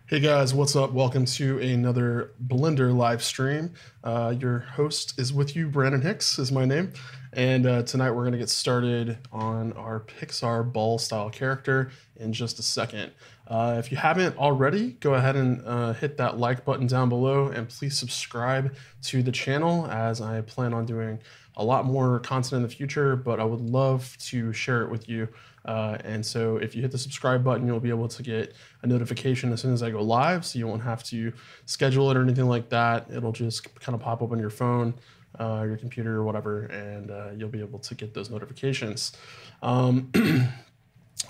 Hey guys, what's up? Welcome to another Blender live stream. Your host is with you, Brandon Hicks is my name. And tonight we're going to get started on our Pixar ball style character in just a second. If you haven't already, go ahead and hit that like button down below and please subscribe to the channel as I plan on doing a lot more content in the future, but I would love to share it with you. And so if you hit the subscribe button, you'll be able to get a notification as soon as I go live, so you won't have to schedule it or anything like that. It'll just kind of pop up on your phone, your computer or whatever, and you'll be able to get those notifications.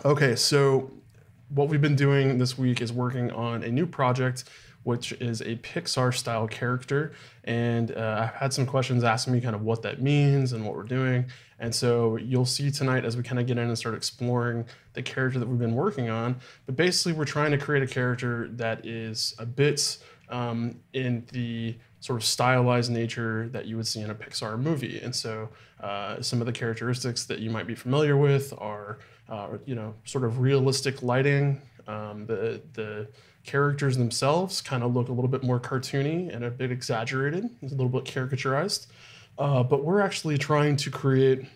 Okay, so what we've been doing this week is working on a new project, which is a Pixar-style character. And I've had some questions asking me kind of what that means and what we're doing. And so you'll see tonight as we kind of get in and start exploring the character that we've been working on. But basically, we're trying to create a character that is a bit in the sort of stylized nature that you would see in a Pixar movie. And so some of the characteristics that you might be familiar with are, sort of realistic lighting. The characters themselves kind of look a little bit more cartoony and a bit exaggerated, a little bit caricaturized. But we're actually trying to create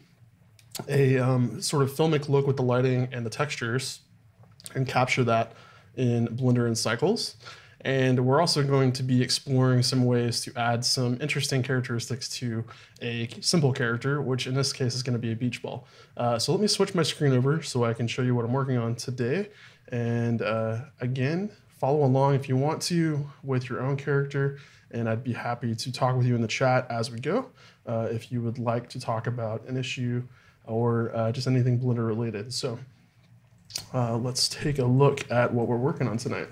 a sort of filmic look with the lighting and the textures and capture that in Blender and Cycles. And we're also going to be exploring some ways to add some interesting characteristics to a simple character, which in this case is going to be a beach ball. So let me switch my screen over so I can show you what I'm working on today. And again, follow along if you want to with your own character, and I'd be happy to talk with you in the chat as we go if you would like to talk about an issue or just anything Blender related. So let's take a look at what we're working on tonight.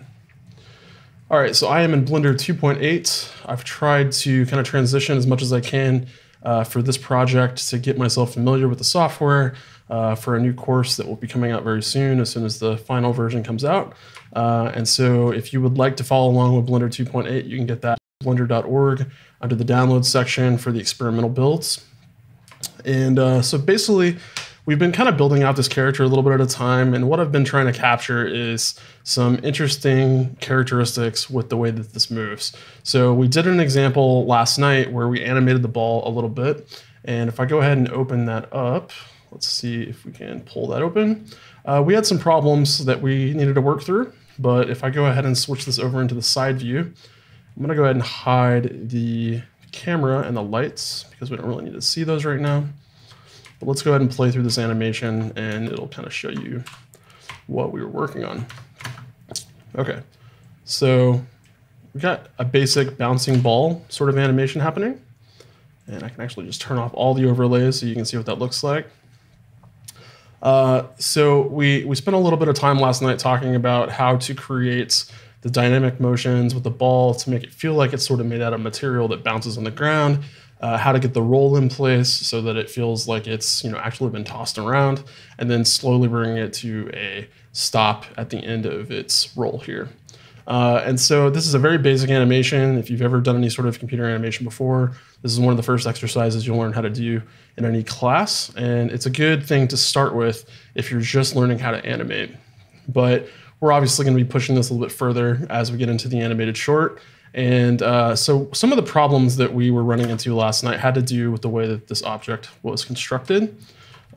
All right, so I am in Blender 2.8. I've tried to kind of transition as much as I can for this project to get myself familiar with the software for a new course that will be coming out very soon as the final version comes out. And so if you would like to follow along with Blender 2.8, you can get that at blender.org under the download section for the experimental builds. And so basically, we've been kind of building out this character a little bit at a time, and what I've been trying to capture is some interesting characteristics with the way that this moves. So we did an example last night where we animated the ball a little bit, and if I go ahead and open that up, let's see if we can pull that open. We had some problems that we needed to work through, but if I go ahead and switch this over into the side view, I'm gonna go ahead and hide the camera and the lights because we don't really need to see those right now. But let's go ahead and play through this animation and it'll kind of show you what we were working on. Okay, so we got a basic bouncing ball sort of animation happening. And I can actually just turn off all the overlays so you can see what that looks like. So we spent a little bit of time last night talking about how to create the dynamic motions with the ball to make it feel like it's sort of made out of material that bounces on the ground, how to get the roll in place so that it feels like it's actually been tossed around, and then slowly bringing it to a stop at the end of its roll here. And so this is a very basic animation. If you've ever done any sort of computer animation before, this is one of the first exercises you'll learn how to do in any class. And it's a good thing to start with if you're just learning how to animate. But we're obviously going to be pushing this a little bit further as we get into the animated short. And so some of the problems that we were running into last night had to do with the way that this object was constructed.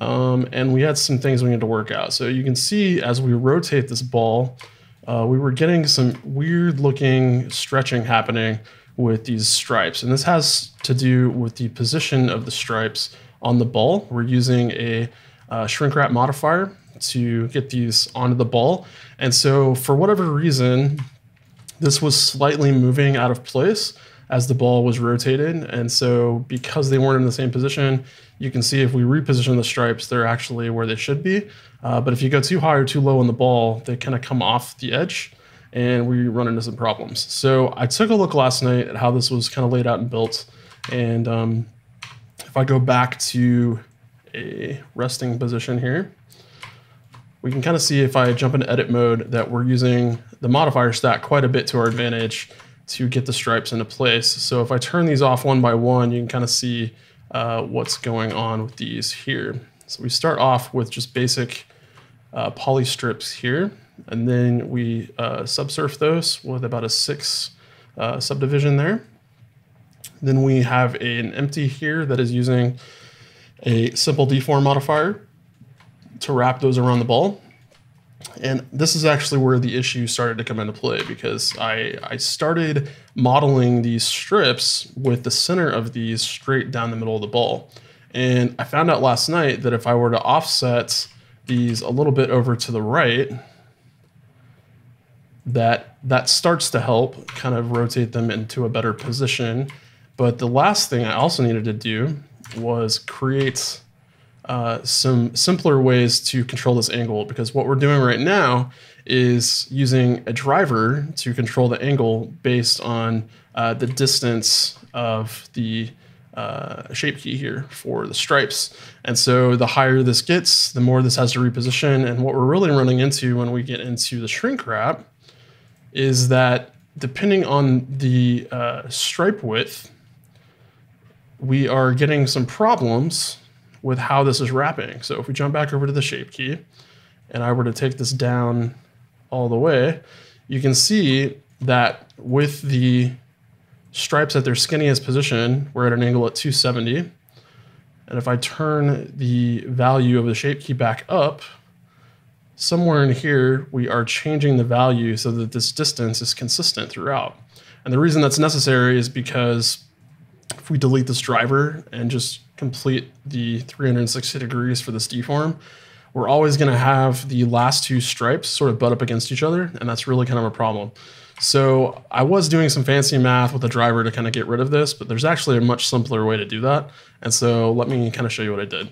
And we had some things we needed to work out. So you can see as we rotate this ball, we were getting some weird looking stretching happening with these stripes. And this has to do with the position of the stripes on the ball. We're using a shrink wrap modifier to get these onto the ball. And so for whatever reason, this was slightly moving out of place as the ball was rotated. And so because they weren't in the same position, you can see if we reposition the stripes, they're actually where they should be. But if you go too high or too low on the ball, they kind of come off the edge and we run into some problems. So I took a look last night at how this was kind of laid out and built. And if I go back to a resting position here, we can kind of see if I jump into edit mode that we're using the modifier stack quite a bit to our advantage to get the stripes into place. So if I turn these off one by one, you can kind of see what's going on with these here. So we start off with just basic poly strips here. And then we subsurf those with about a 6 subdivision there. Then we have an empty here that is using a simple deform modifier to wrap those around the ball. And this is actually where the issue started to come into play, because I started modeling these strips with the center of these straight down the middle of the ball. And I found out last night that if I were to offset these a little bit over to the right, that starts to help kind of rotate them into a better position. But the last thing I also needed to do was create some simpler ways to control this angle, because what we're doing right now is using a driver to control the angle based on the distance of the shape key here for the stripes. And so the higher this gets, the more this has to reposition. And what we're really running into when we get into the shrink wrap is that depending on the stripe width, we are getting some problems with how this is wrapping. So if we jump back over to the shape key and I were to take this down all the way, you can see that with the stripes at their skinniest position, we're at an angle at 270. And if I turn the value of the shape key back up, somewhere in here, we are changing the value so that this distance is consistent throughout. And the reason that's necessary is because if we delete this driver and just complete the 360 degrees for this deform, we're always going to have the last two stripes sort of butt up against each other, and that's really kind of a problem. So I was doing some fancy math with the driver to kind of get rid of this, but there's actually a much simpler way to do that. And so let me kind of show you what I did.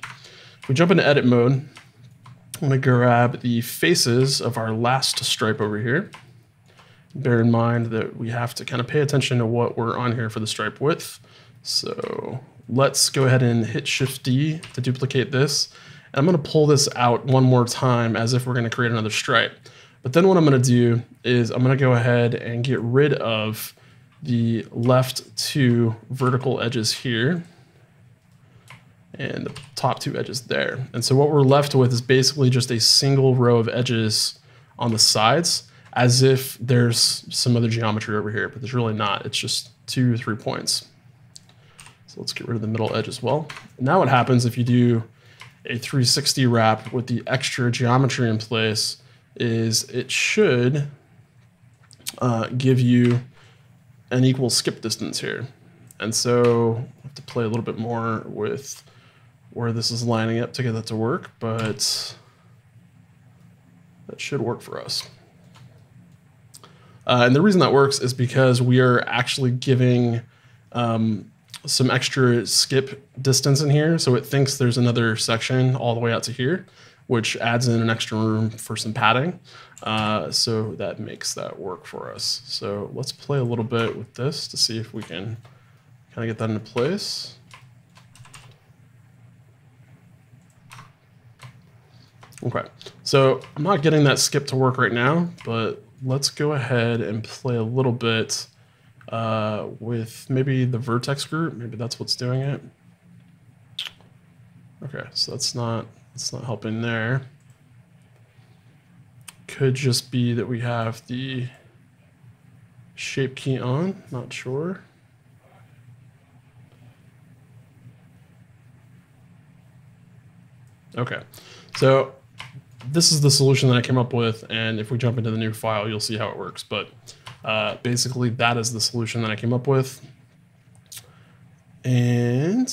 If we jump into edit mode, I'm going to grab the faces of our last stripe over here. Bear in mind that we have to kind of pay attention to what we're on here for the stripe width. So let's go ahead and hit Shift D to duplicate this. And I'm going to pull this out one more time as if we're going to create another stripe. But then what I'm going to do is I'm going to go ahead and get rid of the left two vertical edges here and the top two edges there. And so what we're left with is basically just a single row of edges on the sides, as if there's some other geometry over here, but there's really not. It's just 2 or 3 points. So let's get rid of the middle edge as well. Now what happens if you do a 360 wrap with the extra geometry in place is it should give you an equal skip distance here. And so I have to play a little bit more with where this is lining up to get that to work, but that should work for us. And the reason that works is because we are actually giving some extra skip distance in here. So it thinks there's another section all the way out to here, which adds in an extra room for some padding. So that makes that work for us. So let's play a little bit with this to see if we can kind of get that into place. Okay, so I'm not getting that skip to work right now, but let's go ahead and play a little bit with maybe the vertex group. Maybe that's what's doing it. Okay, so that's not helping there. Could just be that we have the shape key on, not sure. Okay, so this is the solution that I came up with, and if we jump into the new file, you'll see how it works. But basically, that is the solution that I came up with. And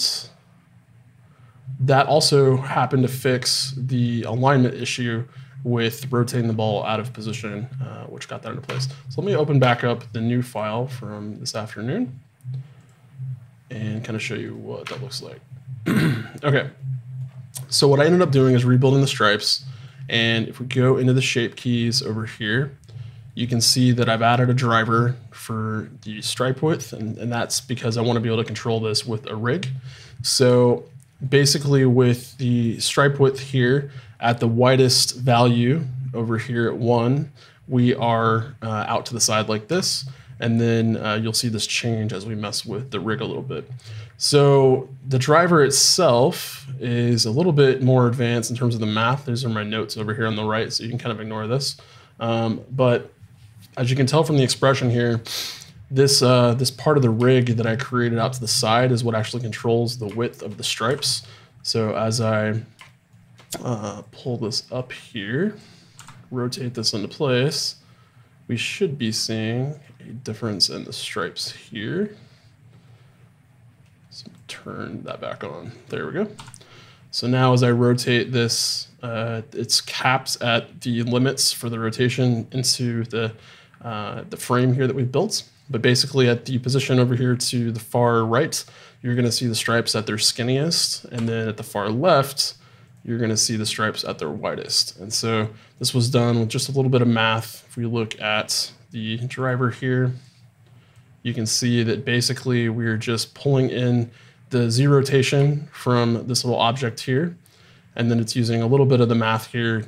that also happened to fix the alignment issue with rotating the ball out of position, which got that into place. So let me open back up the new file from this afternoon and kind of show you what that looks like. Okay, so what I ended up doing is rebuilding the stripes. And if we go into the shape keys over here, you can see that I've added a driver for the stripe width, and that's because I want to be able to control this with a rig. So basically with the stripe width here at the widest value over here at 1, we are out to the side like this. And then you'll see this change as we mess with the rig a little bit. So the driver itself is a little bit more advanced in terms of the math. These are my notes over here on the right, so you can kind of ignore this. But as you can tell from the expression here, this part of the rig that I created out to the side is what actually controls the width of the stripes. So as I pull this up here, rotate this into place, we should be seeing a difference in the stripes here. So turn that back on. There we go. So now as I rotate this, it's capped at the limits for the rotation into the frame here that we built. But basically at the position over here to the far right, you're gonna see the stripes at their skinniest. And then at the far left, you're gonna see the stripes at their widest. And so this was done with just a little bit of math. If we look at the driver here, you can see that basically we're just pulling in the Z rotation from this little object here. And then it's using a little bit of the math here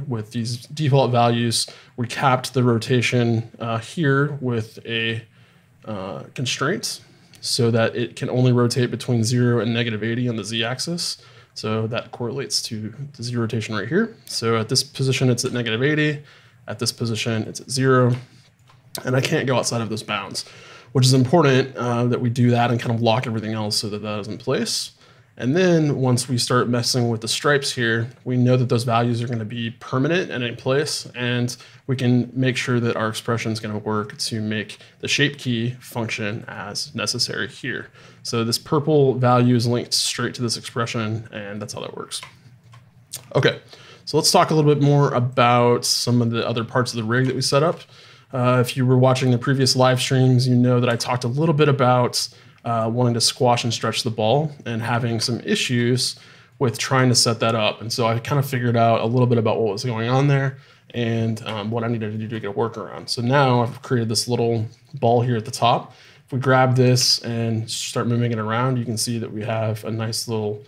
with these default values. We capped the rotation here with a constraint so that it can only rotate between 0 and -80 on the Z axis. So that correlates to the Z rotation right here. So at this position, it's at -80. At this position, it's at 0. And I can't go outside of those bounds, which is important that we do that and kind of lock everything else so that that is in place. And then once we start messing with the stripes here, we know that those values are going to be permanent and in place, and we can make sure that our expression is going to work to make the shape key function as necessary here. So this purple value is linked straight to this expression, and that's how that works. Okay, so let's talk a little bit more about some of the other parts of the rig that we set up. If you were watching the previous live streams, you know that I talked a little bit about wanting to squash and stretch the ball and having some issues with trying to set that up. And so I kind of figured out a little bit about what was going on there and what I needed to do to get a workaround. So now I've created this little ball here at the top. If we grab this and start moving it around, you can see that we have a nice little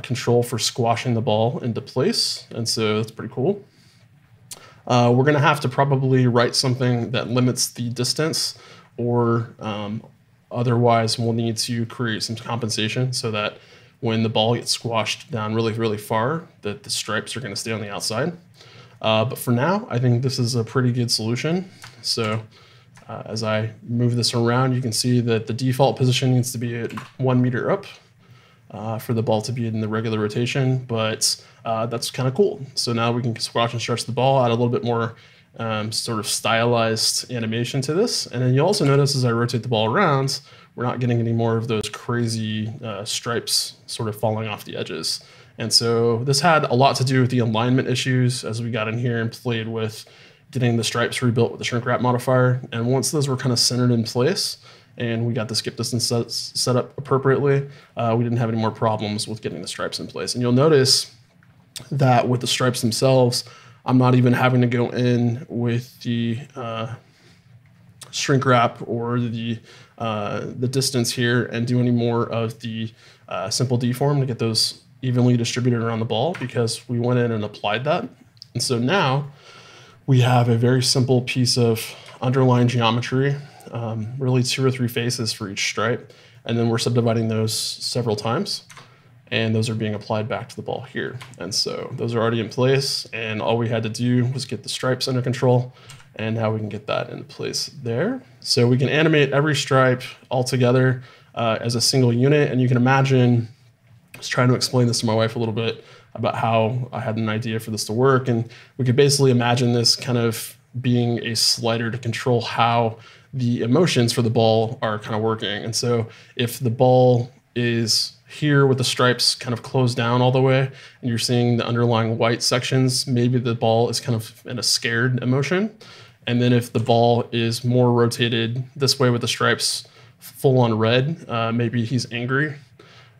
control for squashing the ball into place. And so that's pretty cool. We're going to have to probably write something that limits the distance, or otherwise we'll need to create some compensation so that when the ball gets squashed down really, really far, that the stripes are going to stay on the outside. But for now, I think this is a pretty good solution. So as I move this around, you can see that the default position needs to be at 1 meter up for the ball to be in the regular rotation, but that's kind of cool. So now we can squash and stretch the ball, add a little bit more sort of stylized animation to this. And then you'll also notice as I rotate the ball around, we're not getting any more of those crazy stripes sort of falling off the edges. And so this had a lot to do with the alignment issues as we got in here and played with getting the stripes rebuilt with the shrink wrap modifier. And once those were kind of centered in place and we got the skip distance set up appropriately, we didn't have any more problems with getting the stripes in place. And you'll notice that with the stripes themselves, I'm not even having to go in with the shrink wrap or the distance here and do any more of the simple deform to get those evenly distributed around the ball, because we went in and applied that. And so now we have a very simple piece of underlying geometry, really 2 or 3 faces for each stripe. And then we're subdividing those several times, and those are being applied back to the ball here. And so those are already in place, and all we had to do was get the stripes under control, and now we can get that in place there. So we can animate every stripe all together as a single unit. And you can imagine, I was trying to explain this to my wife a little bit about how I had an idea for this to work. And we could basically imagine this kind of being a slider to control how the emotions for the ball are kind of working. And so if the ball is here with the stripes kind of closed down all the way, and you're seeing the underlying white sections, maybe the ball is kind of in a scared emotion. And then if the ball is more rotated this way with the stripes full on red, maybe he's angry.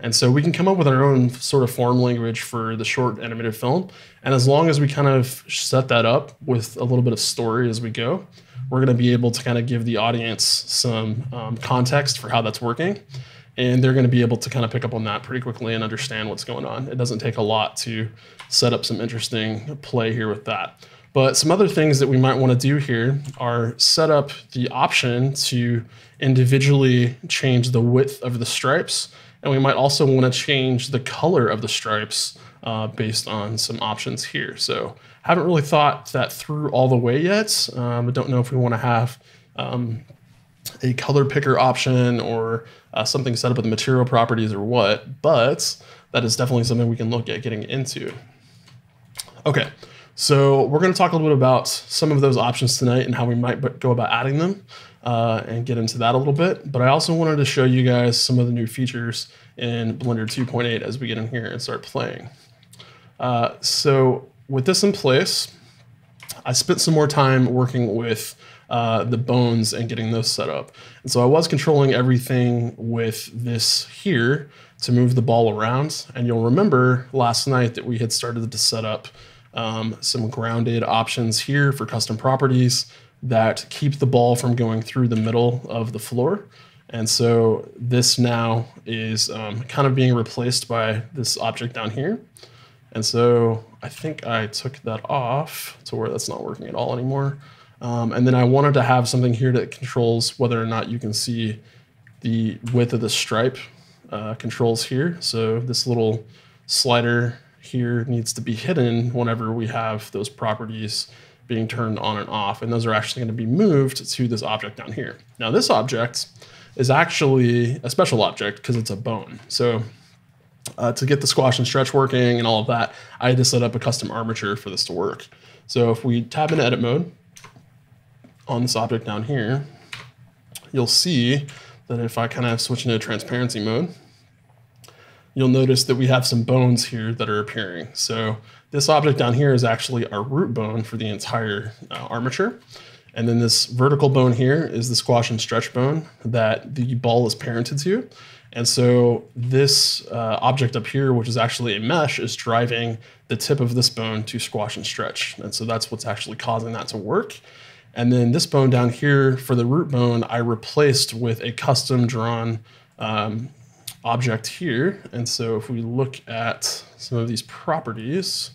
And so we can come up with our own sort of form language for the short animated film. And as long as we kind of set that up with a little bit of story as we go, we're going to be able to kind of give the audience some context for how that's working. And they're going to be able to kind of pick up on that pretty quickly and understand what's going on. It doesn't take a lot to set up some interesting play here with that. But some other things that we might want to do here are set up the option to individually change the width of the stripes. And we might also want to change the color of the stripes based on some options here. So haven't really thought that through all the way yet. I don't know if we want to have a color picker option or something set up with the material properties or what, but that is definitely something we can look at getting into. Okay, so we're going to talk a little bit about some of those options tonight and how we might go about adding them and get into that a little bit. But I also wanted to show you guys some of the new features in Blender 2.8 as we get in here and start playing. So with this in place, I spent some more time working with the bones and getting those set up. And so I was controlling everything with this here to move the ball around. And you'll remember last night that we had started to set up some grounded options here for custom properties that keep the ball from going through the middle of the floor. And so this now is kind of being replaced by this object down here. And so I think I took that off to where that's not working at all anymore. And then I wanted to have something here that controls whether or not you can see the width of the stripe controls here. So this little slider here needs to be hidden whenever we have those properties being turned on and off. And those are actually going to be moved to this object down here. Now this object is actually a special object because it's a bone. So to get the squash and stretch working and all of that, I had to set up a custom armature for this to work. So if we tab into edit mode on this object down here, you'll see that if I kind of switch into transparency mode, you'll notice that we have some bones here that are appearing. So this object down here is actually our root bone for the entire armature. And then this vertical bone here is the squash and stretch bone that the ball is parented to. And so this object up here, which is actually a mesh, is driving the tip of this bone to squash and stretch. And so that's what's actually causing that to work. And then this bone down here for the root bone, I replaced with a custom drawn object here. And so if we look at some of these properties,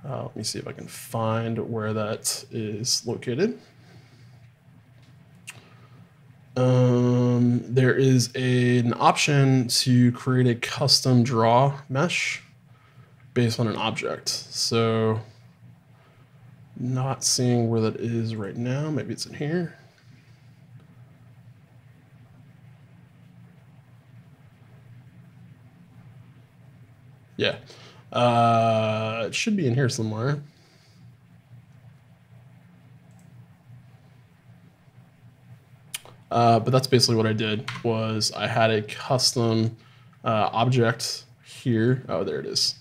let me see if I can find where that is located. There is an option to create a custom draw mesh based on an object. So not seeing where that is right now. Maybe it's in here. Yeah, it should be in here somewhere. But that's basically what I did was I had a custom object here. Oh, there it is.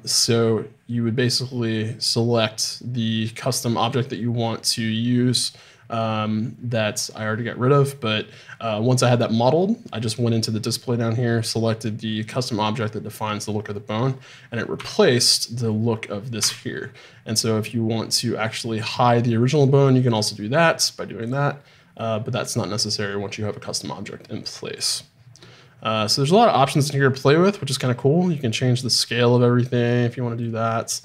So you would basically select the custom object that you want to use that I already got rid of. But once I had that modeled, I just went into the display down here, selected the custom object that defines the look of the bone, and it replaced the look of this here. And so if you want to actually hide the original bone, you can also do that by doing that. But that's not necessary once you have a custom object in place. So there's a lot of options in here to play with, which is kind of cool. You can change the scale of everything if you want to do that.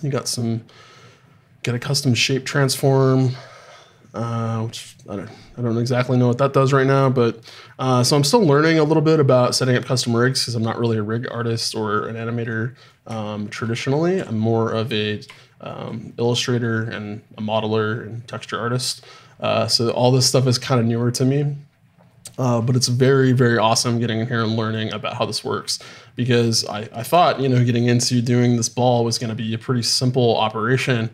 You got a custom shape transform, which I don't exactly know what that does right now, but so I'm still learning a little bit about setting up custom rigs because I'm not really a rig artist or an animator traditionally. I'm more of a illustrator and a modeler and texture artist. So all this stuff is kind of newer to me. But it's very, very awesome getting in here and learning about how this works because I thought, getting into doing this ball was going to be a pretty simple operation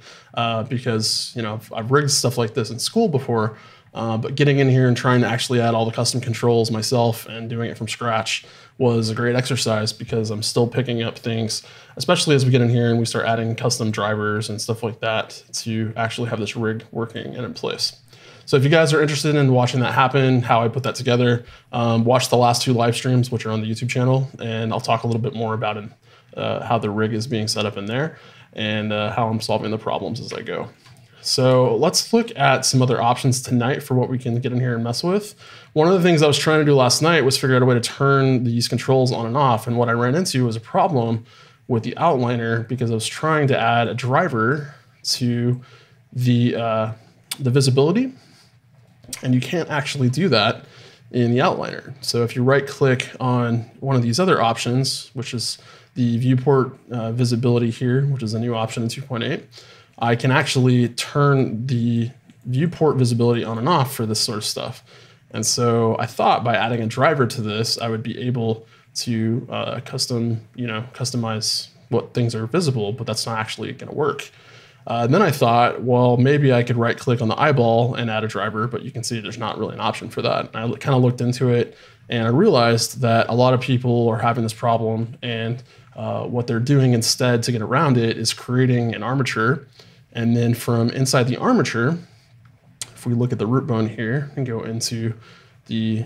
because, I've rigged stuff like this in school before, but getting in here and trying to actually add all the custom controls myself and doing it from scratch was a great exercise because I'm still picking up things, especially as we get in here and we start adding custom drivers and stuff like that to actually have this rig working and in place. So if you guys are interested in watching that happen, how I put that together, watch the last 2 live streams, which are on the YouTube channel, and I'll talk a little bit more about it, how the rig is being set up in there and how I'm solving the problems as I go. So let's look at some other options tonight for what we can get in here and mess with. One of the things I was trying to do last night was figure out a way to turn these controls on and off. And what I ran into was a problem with the outliner because I was trying to add a driver to the visibility. And you can't actually do that in the outliner. So if you right click on one of these other options, which is the viewport visibility here, which is a new option in 2.8, I can actually turn the viewport visibility on and off for this sort of stuff. And so I thought by adding a driver to this, I would be able to customize what things are visible, but that's not actually going to work. And then I thought, well, maybe I could right click on the eyeball and add a driver, but you can see there's not really an option for that. And I kind of looked into it and I realized that a lot of people are having this problem, and what they're doing instead to get around it is creating an armature. And then from inside the armature, if we look at the root bone here and go into the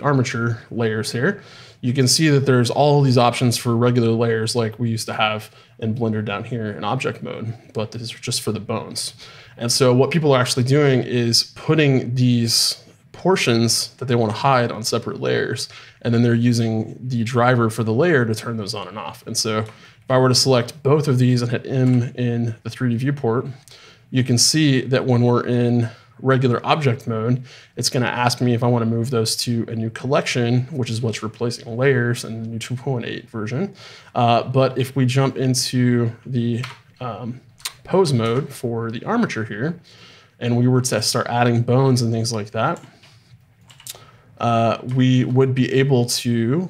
armature layers here, you can see that there's all these options for regular layers like we used to have in Blender down here in object mode, but this is just for the bones. And so what people are actually doing is putting these portions that they want to hide on separate layers, and then they're using the driver for the layer to turn those on and off. And so if I were to select both of these and hit M in the 3D viewport, you can see that when we're in regular object mode, it's going to ask me if I want to move those to a new collection, which is what's replacing layers in the new 2.8 version. But if we jump into the pose mode for the armature here, and we were to start adding bones and things like that, we would be able to,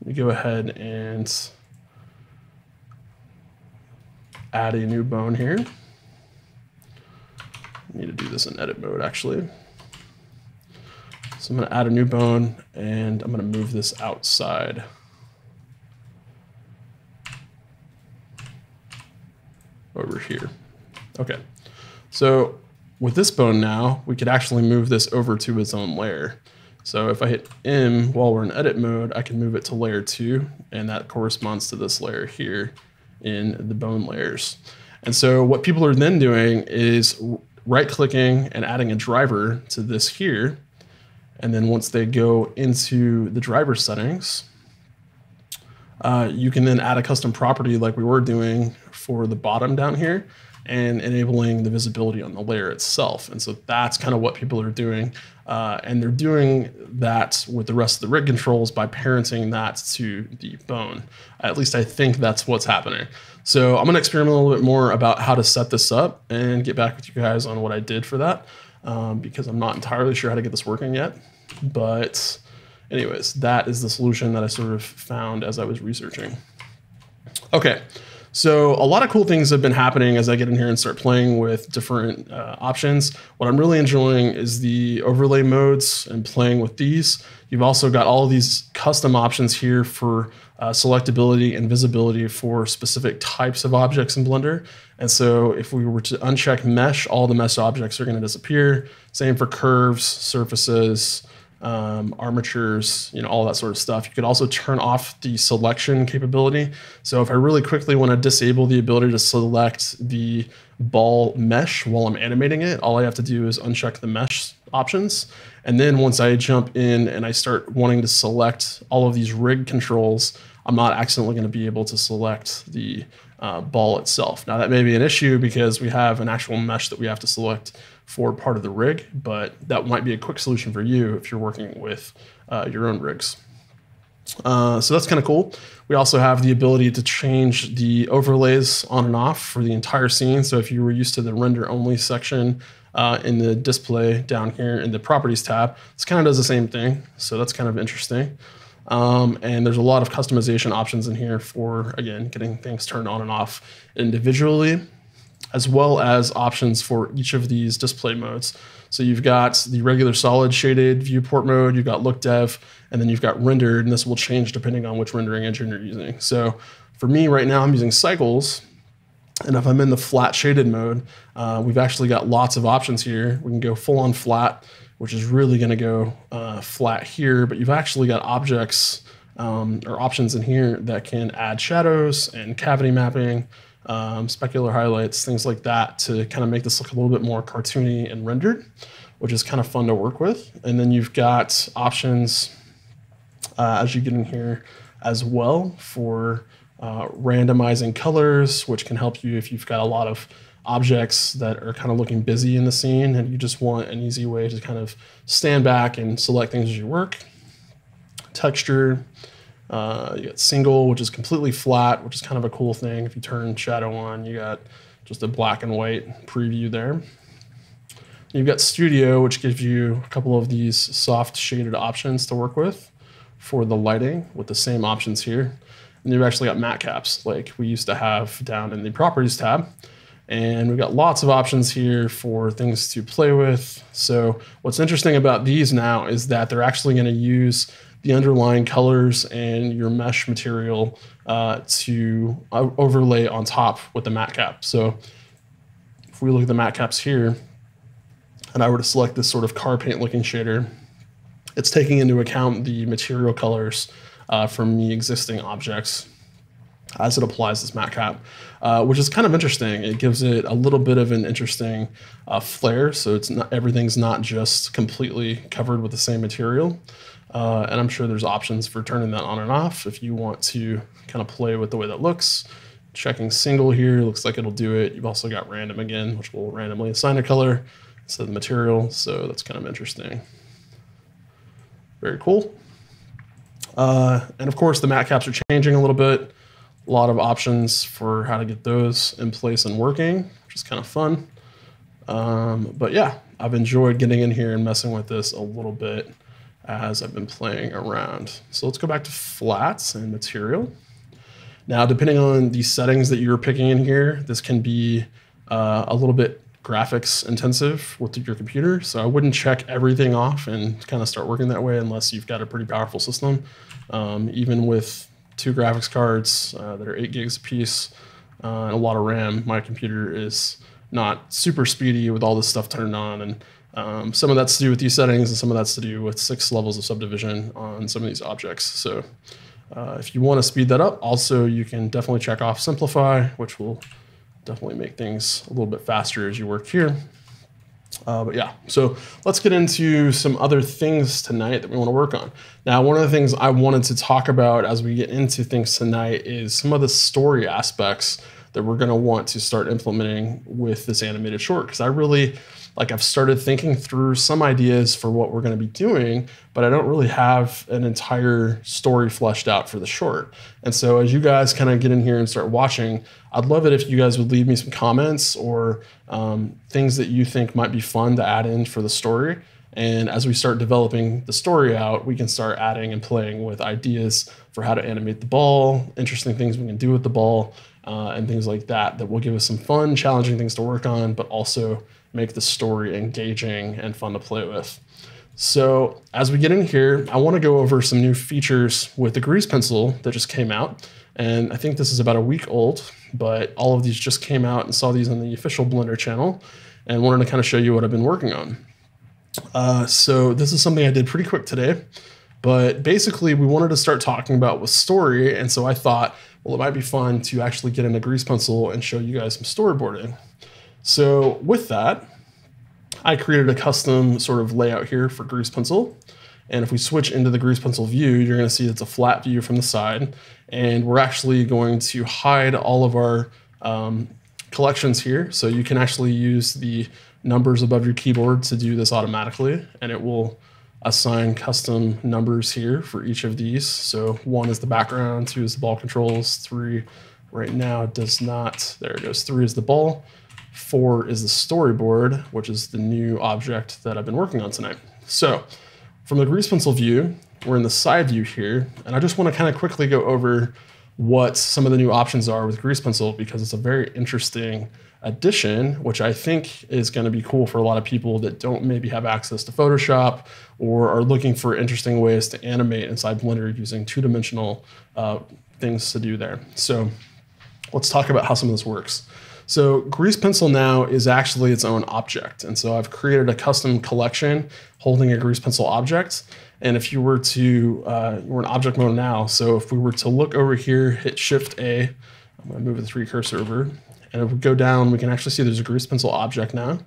let me go ahead and add a new bone here. I need to do this in edit mode, actually. So I'm going to add a new bone, and I'm going to move this outside. Over here. Okay. So with this bone now, we could actually move this over to its own layer. So if I hit M while we're in edit mode, I can move it to layer 2, and that corresponds to this layer here in the bone layers. And so what people are then doing is right-clicking and adding a driver to this here. And then once they go into the driver settings, you can then add a custom property like we were doing for the bottom down here, and enabling the visibility on the layer itself. And so that's kind of what people are doing. And they're doing that with the rest of the rig controls by parenting that to the bone. At least I think that's what's happening. So I'm gonna experiment a little bit more about how to set this up and get back with you guys on what I did for that, because I'm not entirely sure how to get this working yet. But anyways, that is the solution that I sort of found as I was researching. Okay. So a lot of cool things have been happening as I get in here and start playing with different options. What I'm really enjoying is the overlay modes and playing with these. You've also got all of these custom options here for selectability and visibility for specific types of objects in Blender. And so if we were to uncheck mesh, all the mesh objects are going to disappear. Same for curves, surfaces, armatures, all that sort of stuff. You could also turn off the selection capability. So if I really quickly want to disable the ability to select the ball mesh while I'm animating it, all I have to do is uncheck the mesh options. And then once I jump in and I start wanting to select all of these rig controls, I'm not accidentally going to be able to select the ball itself. Now that may be an issue because we have an actual mesh that we have to select for part of the rig, but that might be a quick solution for you if you're working with your own rigs. So that's kind of cool. We also have the ability to change the overlays on and off for the entire scene. So if you were used to the render only section in the display down here in the properties tab, this kind of does the same thing. So that's kind of interesting. And there's a lot of customization options in here for, again, getting things turned on and off individually, as well as options for each of these display modes. So you've got the regular solid shaded viewport mode, you've got look dev, and then you've got rendered, and this will change depending on which rendering engine you're using. So for me right now, I'm using cycles. And if I'm in the flat shaded mode, we've actually got lots of options here. We can go full on flat, which is really gonna go flat here, but you've actually got objects or options in here that can add shadows and cavity mapping, specular highlights, things like that to kind of make this look a little bit more cartoony and rendered, which is kind of fun to work with. And then you've got options as you get in here as well for randomizing colors, which can help you if you've got a lot of objects that are kind of looking busy in the scene and you just want an easy way to kind of stand back and select things as you work. Texture, you got single, which is completely flat, which is kind of a cool thing. If you turn shadow on, you got just a black and white preview there. You've got studio, which gives you a couple of these soft shaded options to work with for the lighting with the same options here. And you've actually got matte caps like we used to have down in the properties tab. And we've got lots of options here for things to play with. So what's interesting about these now is that they're actually going to use the underlying colors and your mesh material to overlay on top with the matte cap. So if we look at the matte caps here, and I were to select this sort of car paint looking shader, it's taking into account the material colors from the existing objects as it applies this matte cap, which is kind of interesting. It gives it a little bit of an interesting flair. So it's not, everything's not just completely covered with the same material. And I'm sure there's options for turning that on and off if you want to kind of play with the way that looks. Checking single here, looks like it'll do it. You've also got random again, which will randomly assign a color instead of the material. So that's kind of interesting. Very cool. And of course the matte caps are changing a little bit. A lot of options for how to get those in place and working, which is kind of fun. But yeah, I've enjoyed getting in here and messing with this a little bit as I've been playing around. So let's go back to flats and material. Now, depending on the settings that you're picking in here, this can be a little bit graphics intensive with your computer. So I wouldn't check everything off and kind of start working that way unless you've got a pretty powerful system. Even with 2 graphics cards that are 8 gigs a piece and a lot of RAM, my computer is not super speedy with all this stuff turned on. And some of that's to do with these settings and some of that's to do with 6 levels of subdivision on some of these objects. So if you want to speed that up, also you can definitely check off simplify, which will definitely make things a little bit faster as you work here. But yeah, so let's get into some other things tonight that we want to work on. Now, one of the things I wanted to talk about as we get into things tonight is some of the story aspects that we're going to want to start implementing with this animated short. Because I really, I've started thinking through some ideas for what we're going to be doing, but I don't really have an entire story fleshed out for the short. And so as you guys kind of get in here and start watching, I'd love it if you guys would leave me some comments or things that you think might be fun to add in for the story. And as we start developing the story out, we can start adding and playing with ideas for how to animate the ball, interesting things we can do with the ball, and things like that, that will give us some fun, challenging things to work on, but also make the story engaging and fun to play with. So as we get in here, I want to go over some new features with the grease pencil that just came out. And I think this is about a week old, but all of these just came out and saw these on the official Blender channel and wanted to kind of show you what I've been working on. So this is something I did pretty quick today, but basically we wanted to start talking about with story. And so I thought, well, it might be fun to actually get in a grease pencil and show you guys some storyboarding. So with that, I created a custom sort of layout here for grease pencil. And if we switch into the grease pencil view, you're going to see it's a flat view from the side. And we're actually going to hide all of our collections here. So you can actually use the numbers above your keyboard to do this automatically. And it will assign custom numbers here for each of these. So 1 is the background, 2 is the ball controls, 3 right now does not. There it goes. 3 is the ball. 4 is the storyboard, which is the new object that I've been working on tonight. So from the grease pencil view, we're in the side view here, and I just want to kind of quickly go over what some of the new options are with grease pencil because it's a very interesting addition, which I think is going to be cool for a lot of people that don't maybe have access to Photoshop or are looking for interesting ways to animate inside Blender using 2-dimensional things to do there. So let's talk about how some of this works. So grease pencil now is actually its own object. And so I've created a custom collection holding a grease pencil object. And if you were to, we're in object mode now. So if we were to look over here, hit Shift A, I'm gonna move the 3 cursor over. And if we go down, we can actually see there's a grease pencil object now.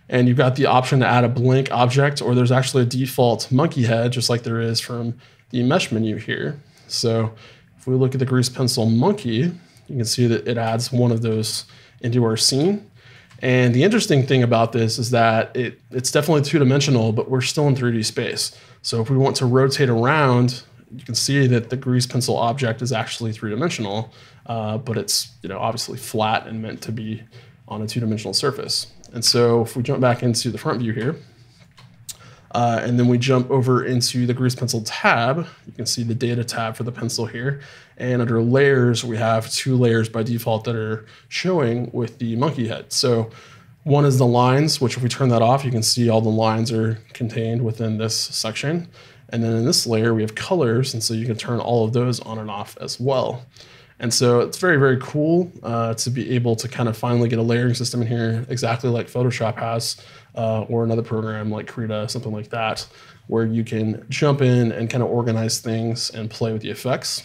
And you've got the option to add a blank object, or there's actually a default monkey head, just like there is from the mesh menu here. So if we look at the grease pencil monkey, you can see that it adds one of those into our scene. And the interesting thing about this is that it's definitely two-dimensional, but we're still in 3D space. So if we want to rotate around, you can see that the grease pencil object is actually three-dimensional, but it's obviously flat and meant to be on a two-dimensional surface. And so if we jump back into the front view here, and then we jump over into the grease pencil tab, you can see the data tab for the pencil here. And under layers, we have 2 layers by default that are showing with the monkey head. So one is the lines, which if we turn that off, you can see all the lines are contained within this section. And then in this layer, we have colors. And so you can turn all of those on and off as well. And so it's very, very cool to be able to kind of finally get a layering system in here, exactly like Photoshop has, or another program like Krita, something like that, where you can jump in and kind of organize things and play with the effects.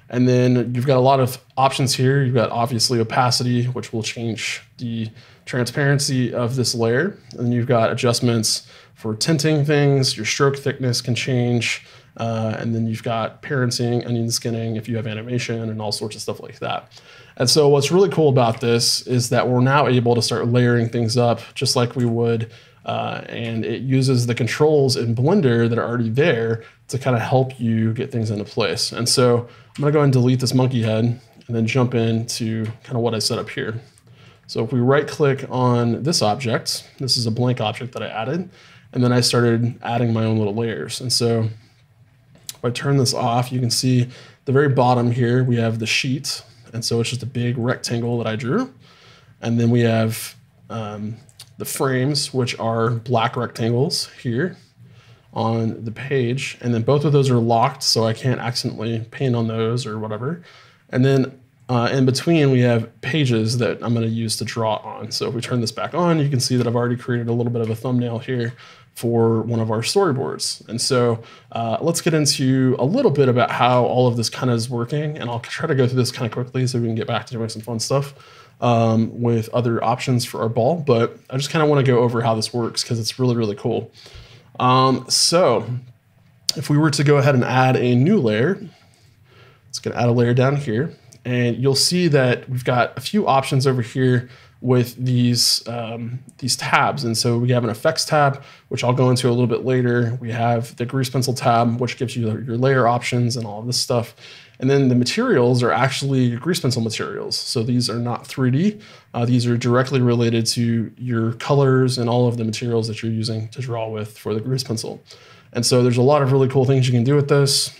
And then you've got a lot of options here. You've got obviously opacity, which will change the transparency of this layer. And then you've got adjustments for tinting things. Your stroke thickness can change. And then you've got parenting, onion skinning, if you have animation, and all sorts of stuff like that. And so what's really cool about this is that we're now able to start layering things up just like we would. And it uses the controls in Blender that are already there to kind of help you get things into place. And so I'm going to go ahead and delete this monkey head and then jump into kind of what I set up here. So if we right click on this object, this is a blank object that I added, and then I started adding my own little layers. And so if I turn this off, you can see the very bottom here, we have the sheet. And so it's just a big rectangle that I drew. And then we have the frames, which are black rectangles here on the page. And then both of those are locked, so I can't accidentally paint on those or whatever. And then in between, we have pages that I'm going to use to draw on. So if we turn this back on, you can see that I've already created a little bit of a thumbnail here for one of our storyboards. And so let's get into a little bit about how all of this kind of is working. And I'll try to go through this kind of quickly so we can get back to doing some fun stuff with other options for our ball. But I just kind of want to go over how this works because it's really, really cool. So if we were to go ahead and add a new layer, it's going to add a layer down here. And you'll see that we've got a few options over here with these tabs. And so we have an effects tab, which I'll go into a little bit later. We have the grease pencil tab, which gives you your layer options and all of this stuff. And then the materials are actually grease pencil materials. So these are not 3D. These are directly related to your colors and all of the materials that you're using to draw with for the grease pencil. And so there's a lot of really cool things you can do with this.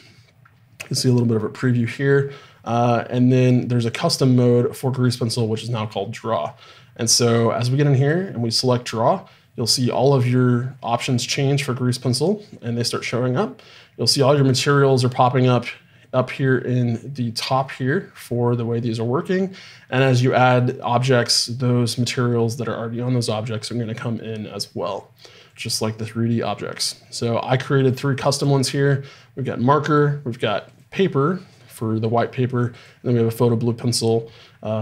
You can see a little bit of a preview here. And then there's a custom mode for grease pencil, which is now called draw. And so as we get in here and we select draw, you'll see all of your options change for grease pencil and they start showing up. You'll see all your materials are popping up here in the top here for the way these are working. And as you add objects, those materials that are already on those objects are going to come in as well, just like the 3D objects. So I created 3 custom ones here. We've got marker, we've got paper for the white paper, and then we have a photo blue pencil,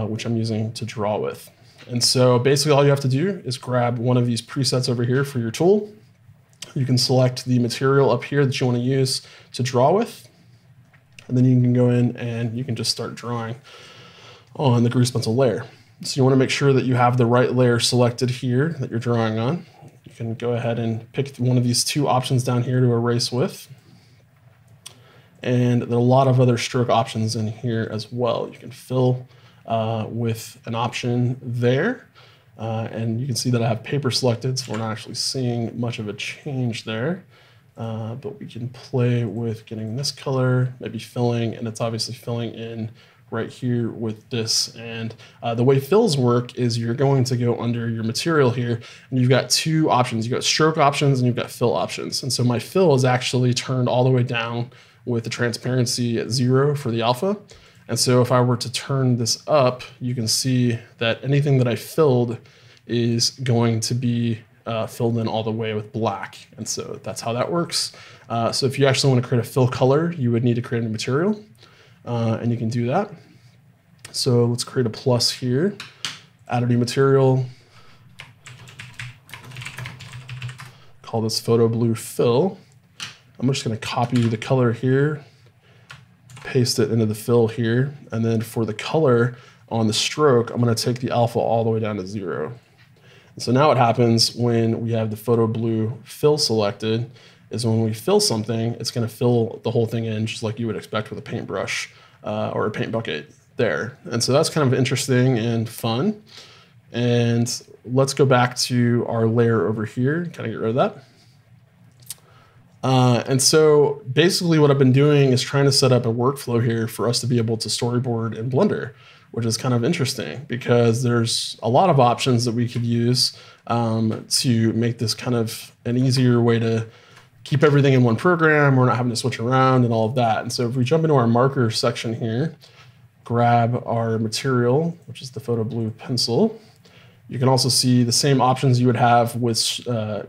which I'm using to draw with. And so basically all you have to do is grab one of these presets over here for your tool. You can select the material up here that you want to use to draw with. And then you can go in and you can just start drawing on the grease pencil layer. So you want to make sure that you have the right layer selected here that you're drawing on. You can go ahead and pick one of these 2 options down here to erase with. And there are a lot of other stroke options in here as well. You can fill with an option there. And you can see that I have paper selected, so we're not actually seeing much of a change there. But we can play with getting this color, maybe filling, and it's obviously filling in right here with this. And the way fills work is you're going to go under your material here, and you've got 2 options. You've got stroke options and you've got fill options. And so my fill is actually turned all the way down with the transparency at 0 for the alpha. And so if I were to turn this up, you can see that anything that I filled is going to be filled in all the way with black. And so that's how that works. So if you actually want to create a fill color, you would need to create a material, and you can do that. So let's create a plus here, add a new material, call this photo blue fill. I'm just going to copy the color here, paste it into the fill here. And then for the color on the stroke, I'm going to take the alpha all the way down to 0. And so now what happens when we have the photo blue fill selected is when we fill something, it's going to fill the whole thing in just like you would expect with a paintbrush or a paint bucket there. And so that's kind of interesting and fun. And let's go back to our layer over here, kind of get rid of that. And so basically what I've been doing is trying to set up a workflow here for us to be able to storyboard in Blender, which is kind of interesting because there's a lot of options that we could use to make this kind of an easier way to keep everything in one program. We're not having to switch around and all of that. And so if we jump into our marker section here, grab our material, which is the photo blue pencil, you can also see the same options you would have with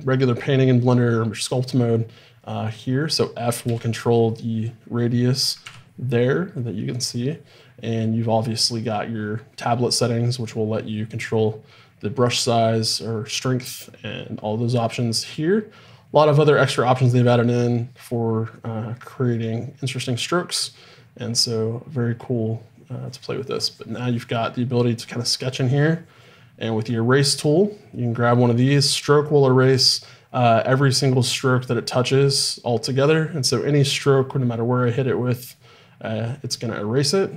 regular painting in Blender or sculpt mode here. So F will control the radius there that you can see. And you've obviously got your tablet settings, which will let you control the brush size or strength and all those options here. A lot of other extra options they've added in for creating interesting strokes. And so very cool to play with this. But now you've got the ability to kind of sketch in here. And with the erase tool, you can grab one of these. Stroke will erase every single stroke that it touches all together. And so any stroke, no matter where I hit it with, it's going to erase it.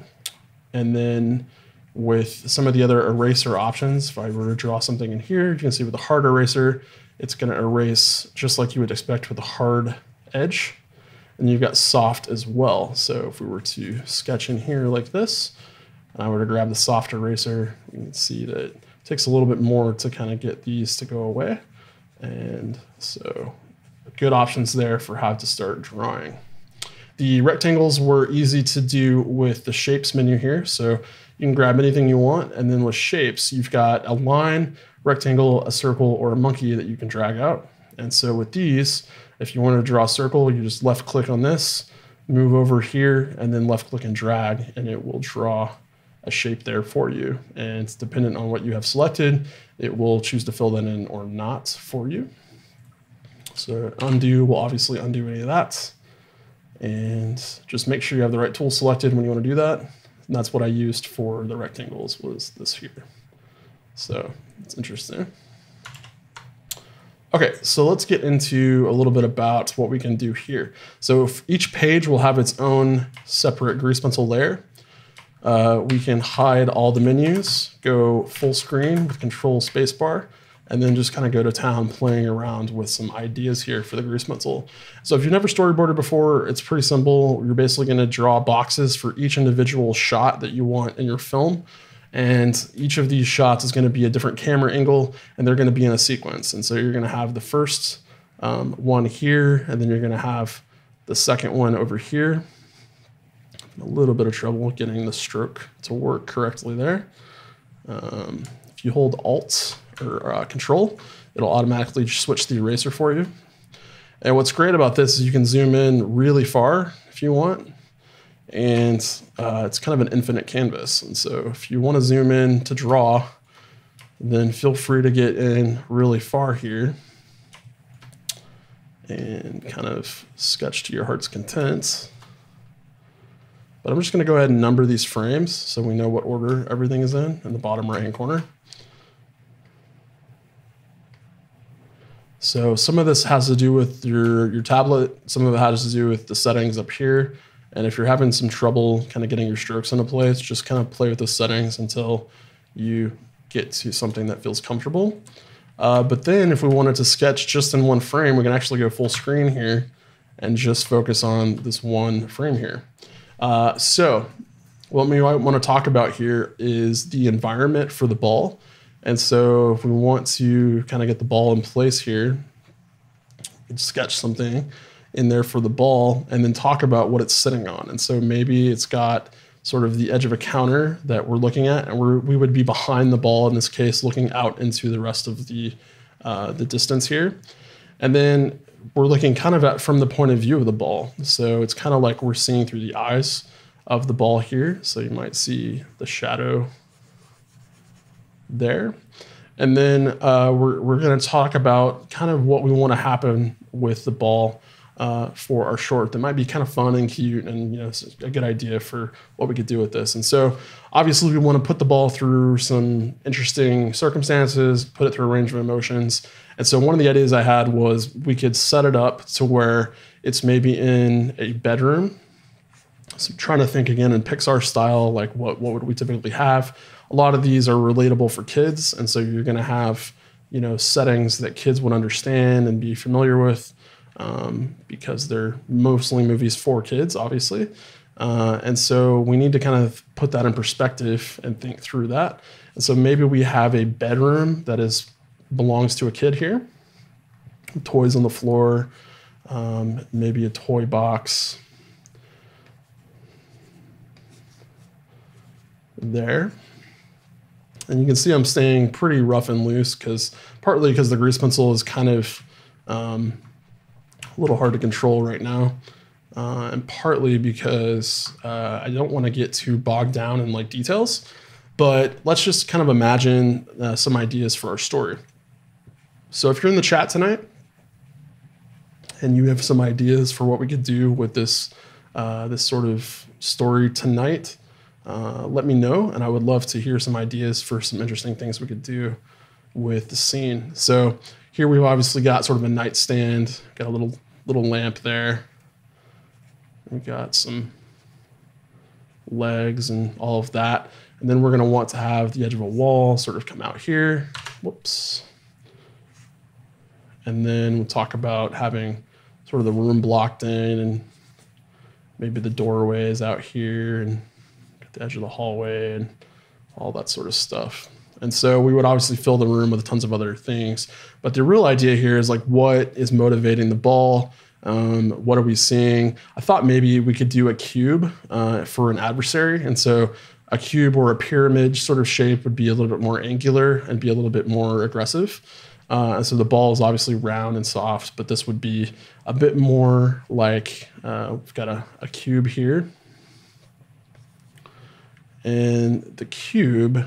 And then with some of the other eraser options, if I were to draw something in here, you can see with the hard eraser, it's going to erase just like you would expect with a hard edge. And you've got soft as well. So if we were to sketch in here like this, and I were to grab the soft eraser, you can see that it takes a little bit more to kind of get these to go away. And so good options there for how to start drawing. The rectangles were easy to do with the shapes menu here. So you can grab anything you want. And then with shapes, you've got a line, rectangle, a circle, or a monkey that you can drag out. And so with these, if you want to draw a circle, you just left click on this, move over here, and then left click and drag, and it will draw a shape there for you. And it's dependent on what you have selected, it will choose to fill that in or not for you. So undo will obviously undo any of that. And just make sure you have the right tool selected when you want to do that. And that's what I used for the rectangles, was this here. So it's interesting. Okay, so let's get into a little bit about what we can do here. So if each page will have its own separate grease pencil layer. We can hide all the menus, go full screen with Control Spacebar, and then just kind of go to town playing around with some ideas here for the grease pencil. So if you've never storyboarded before, it's pretty simple. You're basically going to draw boxes for each individual shot that you want in your film. And each of these shots is going to be a different camera angle, and they're going to be in a sequence. And so you're going to have the first one here, and then you're going to have the second one over here. A little bit of trouble getting the stroke to work correctly there. If you hold Alt or Control, it'll automatically switch the eraser for you. And what's great about this is you can zoom in really far if you want. And it's kind of an infinite canvas. And so if you want to zoom in to draw, then feel free to get in really far here and kind of sketch to your heart's content. But I'm just going to go ahead and number these frames so we know what order everything is in the bottom right-hand corner. So some of this has to do with your tablet. Some of it has to do with the settings up here. And if you're having some trouble kind of getting your strokes into place, just kind of play with the settings until you get to something that feels comfortable. But then if we wanted to sketch just in one frame, we can actually go full screen here and just focus on this one frame here. So what we might want to talk about here is the environment for the ball. And so if we want to kind of get the ball in place here, we can sketch something in there for the ball and then talk about what it's sitting on. And so maybe it's got sort of the edge of a counter that we're looking at, and we would be behind the ball in this case, looking out into the rest of the distance here. And then we're looking kind of at from the point of view of the ball. So it's kind of like we're seeing through the eyes of the ball here. So you might see the shadow there. And then we're going to talk about kind of what we want to happen with the ball for our short that might be kind of fun and cute, and it's a good idea for what we could do with this. And so obviously we want to put the ball through some interesting circumstances, put it through a range of emotions. And so one of the ideas I had was we could set it up to where it's maybe in a bedroom. So I'm trying to think again in Pixar style, like what would we typically have? A lot of these are relatable for kids, and so you're going to have settings that kids would understand and be familiar with, because they're mostly movies for kids, obviously. And so we need to kind of put that in perspective and think through that. And so maybe we have a bedroom that belongs to a kid here. Toys on the floor, maybe a toy box there. And you can see I'm staying pretty rough and loose, partly because the grease pencil is kind of a little hard to control right now, and partly because I don't want to get too bogged down in like details. But let's just kind of imagine some ideas for our story. So if you're in the chat tonight and you have some ideas for what we could do with this sort of story tonight, let me know, and I would love to hear some ideas for some interesting things we could do with the scene. So here we've obviously got sort of a nightstand, got a little lamp there. We've got some legs and all of that. And then we're going to want to have the edge of a wall sort of come out here. Whoops. And then we'll talk about having sort of the room blocked in, and maybe the doorway is out here, and the edge of the hallway and all that sort of stuff. And so we would obviously fill the room with tons of other things. But the real idea here is like, what is motivating the ball? What are we seeing? I thought maybe we could do a cube for an adversary. And so a cube or a pyramid sort of shape would be a little bit more angular and be a little bit more aggressive. And so the ball is obviously round and soft, but this would be a bit more like, we've got a cube here. And the cube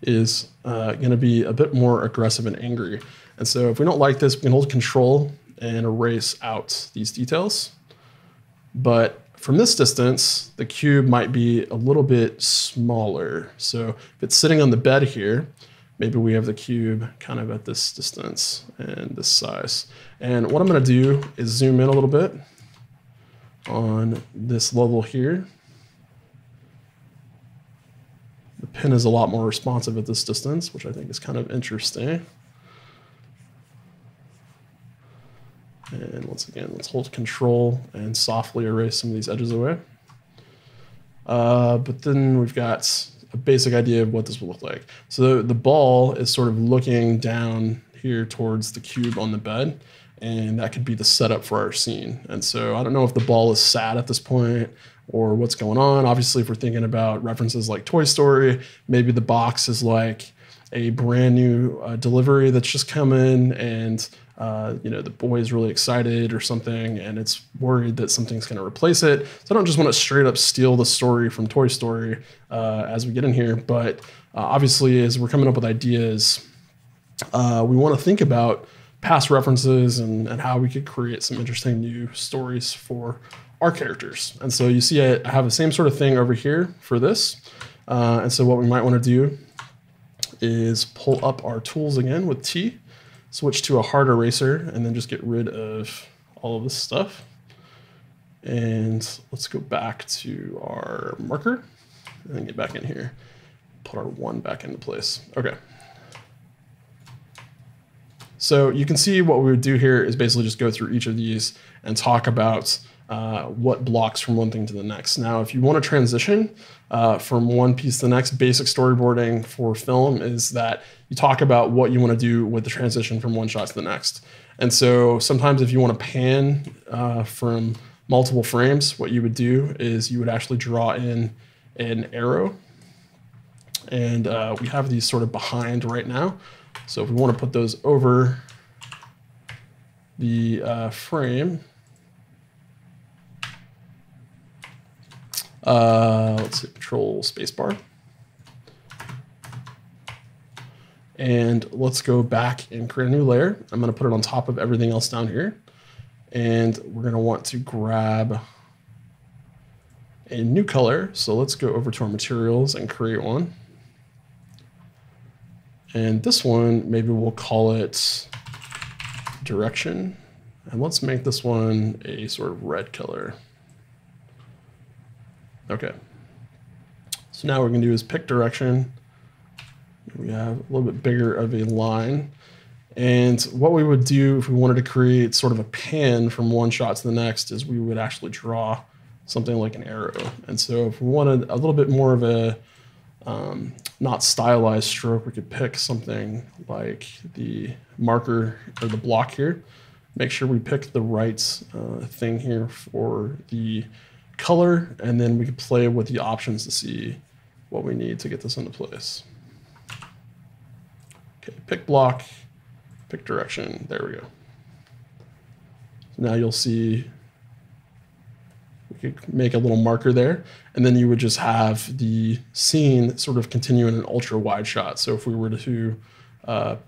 is going to be a bit more aggressive and angry. And so if we don't like this, we can hold Control and erase out these details. But from this distance, the cube might be a little bit smaller. So if it's sitting on the bed here, maybe we have the cube kind of at this distance and this size. And what I'm going to do is zoom in a little bit on this level here. The pin is a lot more responsive at this distance, which I think is kind of interesting. And once again, let's hold Control and softly erase some of these edges away. But then we've got a basic idea of what this will look like. So the ball is sort of looking down here towards the cube on the bed, and that could be the setup for our scene. And so I don't know if the ball is sad at this point or what's going on. Obviously, if we're thinking about references like Toy Story, maybe the box is like a brand new delivery that's just come in, and the boy is really excited or something, and it's worried that something's going to replace it. So I don't just want to straight up steal the story from Toy Story as we get in here, but obviously as we're coming up with ideas, we want to think about past references and how we could create some interesting new stories for our characters. And so you see I have the same sort of thing over here for this. And so what we might want to do is pull up our tools again with T, switch to a hard eraser, and then just get rid of all of this stuff. And let's go back to our marker and then get back in here, put our 1 back into place. Okay. So you can see what we would do here is basically just go through each of these and talk about what blocks from one thing to the next. Now, if you want to transition from one piece to the next, basic storyboarding for film is that you talk about what you want to do with the transition from one shot to the next. And so sometimes if you want to pan from multiple frames, what you would do is you would actually draw in an arrow. And we have these sort of behind right now. So if we want to put those over the frame, let's hit Control Spacebar. And let's go back and create a new layer. I'm going to put it on top of everything else down here. And we're going to want to grab a new color. So let's go over to our materials and create one. And this one, maybe we'll call it direction. And let's make this one a sort of red color. Okay. So now what we're going to do is pick direction. We have a little bit bigger of a line. And what we would do if we wanted to create sort of a pan from one shot to the next is we would actually draw something like an arrow. And so if we wanted a little bit more of a not stylized stroke, we could pick something like the marker or the block here. Make sure we pick the right thing here for the color, and then we can play with the options to see what we need to get this into place. Okay, pick block, pick direction, there we go. Now you'll see we could make a little marker there, and then you would just have the scene sort of continue in an ultra wide shot. So if we were to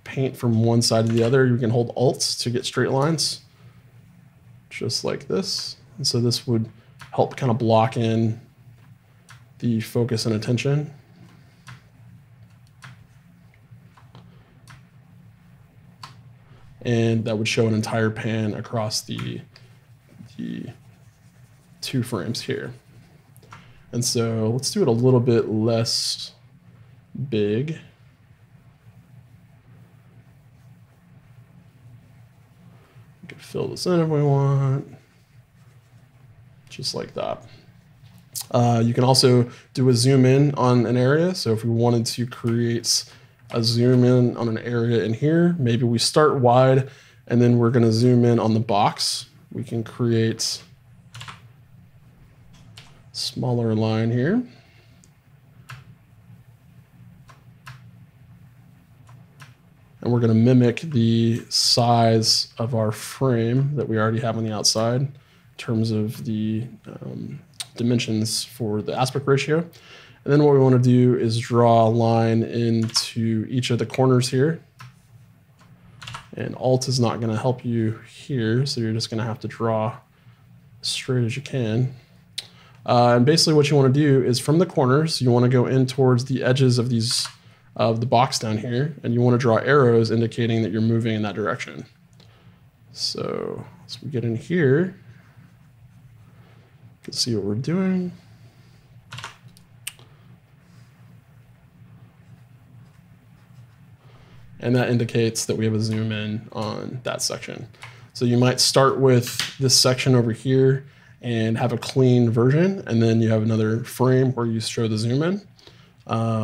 paint from one side to the other, you can hold Alt to get straight lines, just like this. And so this would help kind of block in the focus and attention. And that would show an entire pan across the 2 frames here. And so let's do it a little bit less big. We can fill this in if we want, just like that. You can also do a zoom in on an area. So if we wanted to create a zoom in on an area in here, maybe we start wide and then we're going to zoom in on the box. We can create a smaller line here. And we're going to mimic the size of our frame that we already have on the outside in terms of the dimensions for the aspect ratio. And then what we want to do is draw a line into each of the corners here. And Alt is not going to help you here, so you're just going to have to draw as straight as you can. And basically what you want to do is from the corners, you want to go in towards the edges of these of the box down here, and you want to draw arrows indicating that you're moving in that direction. So as we get in here, you can see what we're doing. And that indicates that we have a zoom in on that section. So you might start with this section over here and have a clean version, and then you have another frame where you show the zoom in,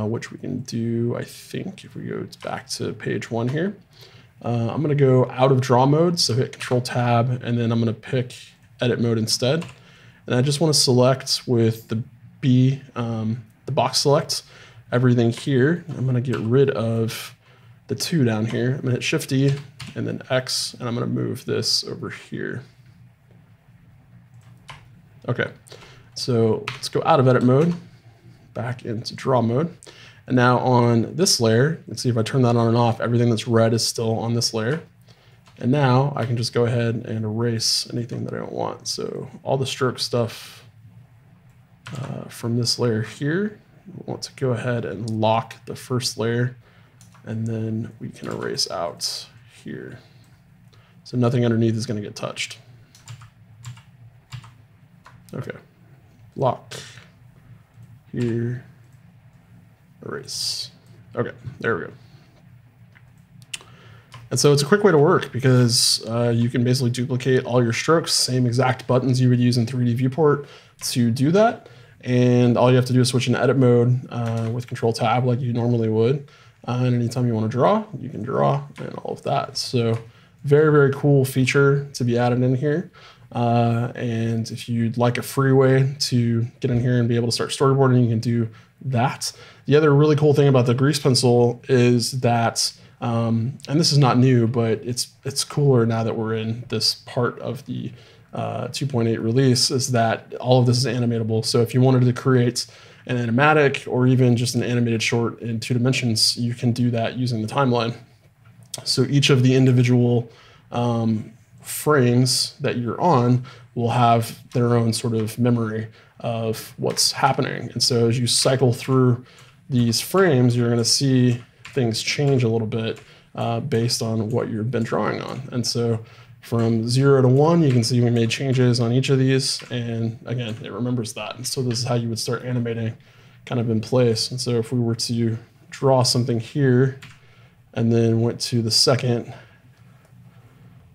which we can do, I think, if we go back to page 1 here. I'm gonna go out of draw mode, so hit Control Tab, and then I'm gonna pick edit mode instead. And I just wanna select with the B, the box select, everything here. I'm gonna get rid of the 2 down here. I'm gonna hit Shift D and then X, and I'm gonna move this over here. Okay, so let's go out of edit mode, back into draw mode. And now on this layer, let's see if I turn that on and off, everything that's red is still on this layer. And now I can just go ahead and erase anything that I don't want. So all the stroke stuff from this layer here, I want to go ahead and lock the first layer, and then we can erase out here. So nothing underneath is going to get touched. Okay, lock here, erase. Okay, there we go. And so it's a quick way to work because you can basically duplicate all your strokes, same exact buttons you would use in 3D viewport to do that. And all you have to do is switch into edit mode with Control Tab like you normally would. And anytime you want to draw, you can draw and all of that. So very, very cool feature to be added in here. And if you'd like a free way to get in here and be able to start storyboarding, you can do that. The other really cool thing about the grease pencil is that, and this is not new, but it's cooler now that we're in this part of the 2.8 release, is that all of this is animatable. So if you wanted to create an animatic or even just an animated short in 2 dimensions, you can do that using the timeline. So each of the individual frames that you're on will have their own sort of memory of what's happening. And so as you cycle through these frames, you're going to see things change a little bit based on what you've been drawing on. And so from 0 to 1, you can see we made changes on each of these. And again, it remembers that. And so this is how you would start animating kind of in place. And so if we were to draw something here and then went to the second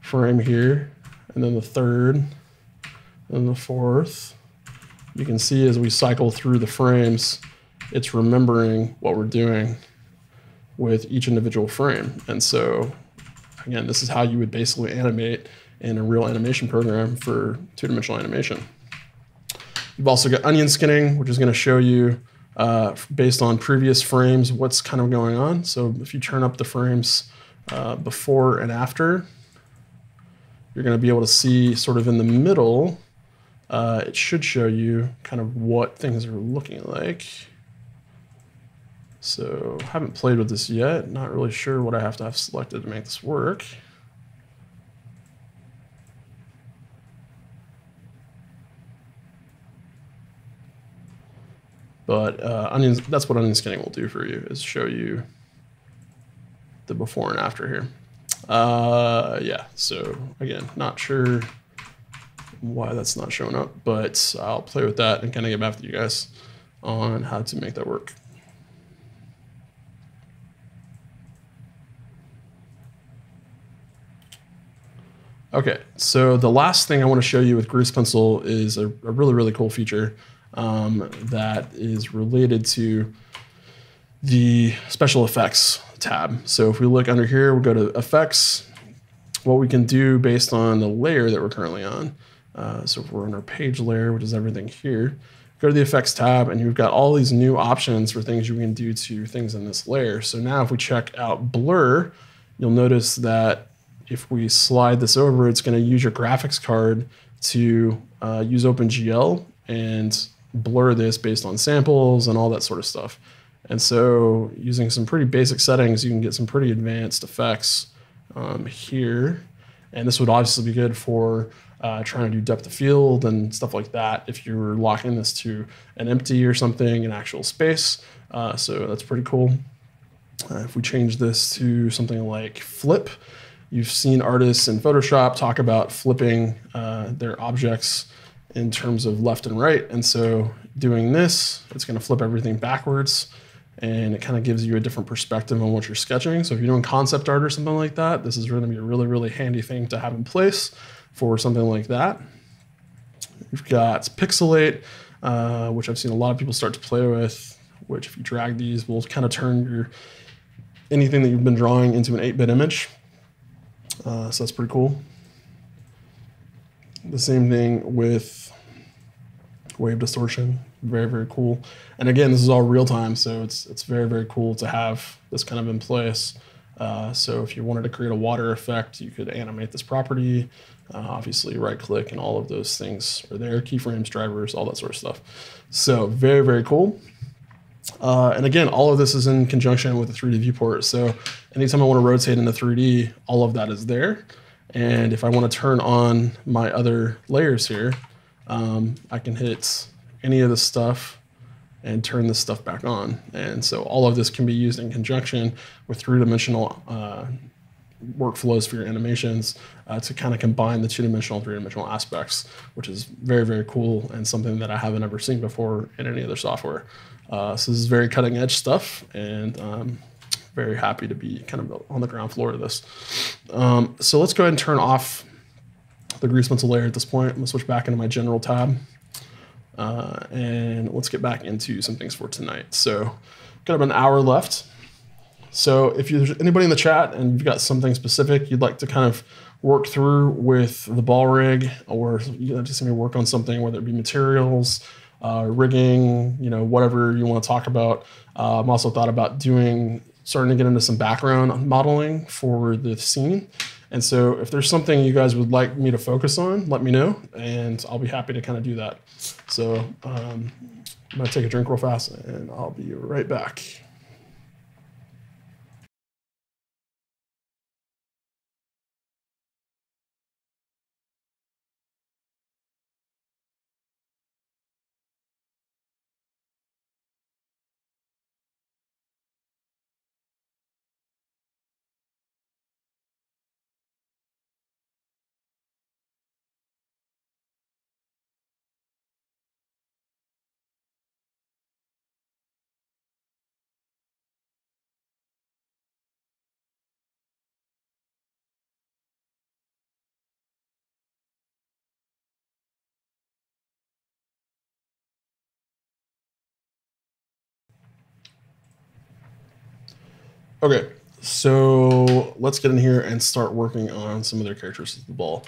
frame here, and then the third, and the fourth, you can see as we cycle through the frames, it's remembering what we're doing with each individual frame. And so again, this is how you would basically animate in a real animation program for 2-dimensional animation. You've also got onion skinning, which is going to show you based on previous frames what's kind of going on. So if you turn up the frames before and after, you're going to be able to see sort of in the middle, it should show you kind of what things are looking like. So I haven't played with this yet. Not really sure what I have to have selected to make this work. But that's what onion skinning will do for you, is show you the before and after here. Yeah, so again, not sure why that's not showing up, but I'll play with that and kind of get back to you guys on how to make that work. Okay, so the last thing I want to show you with Grease Pencil is a really, really cool feature that is related to the special effects tab. So if we look under here, we'll go to effects, what we can do based on the layer that we're currently on. So if we're on our page layer, which is everything here, go to the effects tab and you've got all these new options for things you can do to things in this layer. So now if we check out blur, you'll notice that if we slide this over, it's going to use your graphics card to use OpenGL and blur this based on samples and all that sort of stuff. And so using some pretty basic settings, you can get some pretty advanced effects here. And this would obviously be good for trying to do depth of field and stuff like that if you were locking this to an empty or something, an actual space. So that's pretty cool. If we change this to something like flip, you've seen artists in Photoshop talk about flipping their objects in terms of left and right. And so doing this, it's going to flip everything backwards, and it kind of gives you a different perspective on what you're sketching. So if you're doing concept art or something like that, this is going to be a really, really handy thing to have in place for something like that. You've got pixelate, which I've seen a lot of people start to play with, which if you drag these will kind of turn anything that you've been drawing into an 8-bit image. So that's pretty cool. The same thing with wave distortion, very, very cool. And again, this is all real time, so it's very, very cool to have this kind of in place. So if you wanted to create a water effect, you could animate this property. Obviously, right-click and all of those things are there, keyframes, drivers, all that sort of stuff. So very, very cool. And again, all of this is in conjunction with the 3D viewport. So anytime I want to rotate into 3D, all of that is there. And if I want to turn on my other layers here, I can hit any of this stuff and turn this stuff back on. And so all of this can be used in conjunction with 3-dimensional workflows for your animations to kind of combine the 2-dimensional and 3-dimensional aspects, which is very, very cool and something that I haven't ever seen before in any other software. So this is very cutting edge stuff, and very happy to be kind of on the ground floor of this. So let's go ahead and turn off the Grease Pencil layer at this point. I'm gonna switch back into my general tab. And let's get back into some things for tonight. So got about an hour left. So if there's anybody in the chat and you've got something specific you'd like to kind of work through with the ball rig, or you just want to work on something, whether it be materials, rigging, whatever you want to talk about. I'm also thought about starting to get into some background modeling for the scene. And so if there's something you guys would like me to focus on, let me know, and I'll be happy to kind of do that. So I'm gonna take a drink real fast and I'll be right back. Okay, so let's get in here and start working on some of their characteristics of the ball.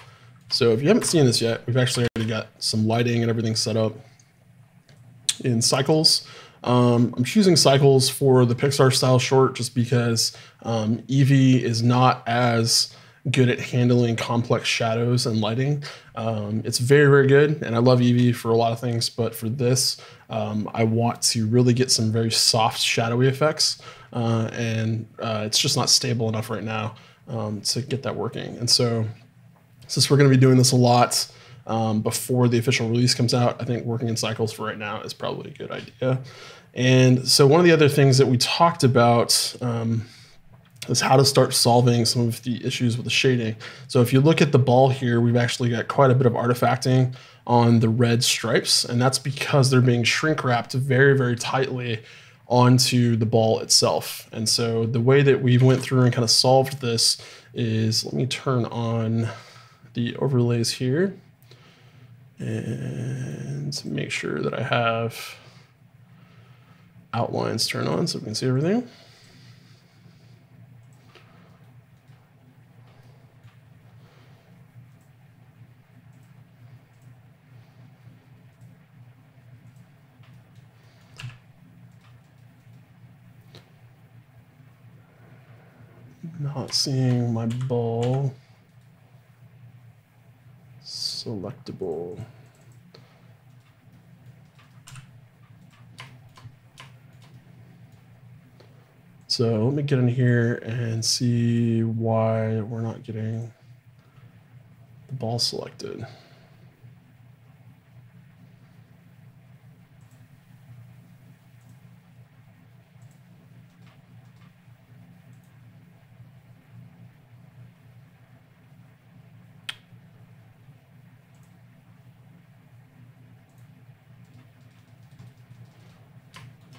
So if you haven't seen this yet, we've actually already got some lighting and everything set up in cycles. I'm choosing cycles for the Pixar-style short just because Eevee is not as good at handling complex shadows and lighting. It's very, very good, and I love Eevee for a lot of things, but for this, I want to really get some very soft shadowy effects, and it's just not stable enough right now to get that working. And so since we're going to be doing this a lot before the official release comes out, I think working in cycles for right now is probably a good idea. And so one of the other things that we talked about is how to start solving some of the issues with the shading. So if you look at the ball here, we've actually got quite a bit of artifacting on the red stripes, and that's because they're being shrink wrapped very, very tightly onto the ball itself. And so the way that we went through and kind of solved this is, let me turn on the overlays here and make sure that I have outlines turned on so we can see everything. Not seeing my ball selectable. So let me get in here and see why we're not getting the ball selected.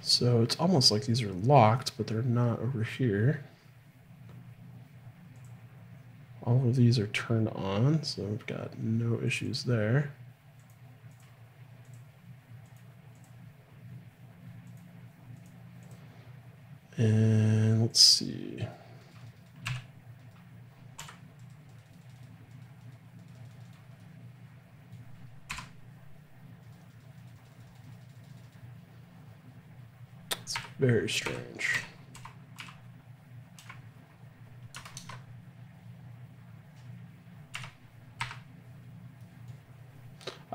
So it's almost like these are locked, but they're not over here. All of these are turned on, so we've got no issues there. And let's see. It's very strange.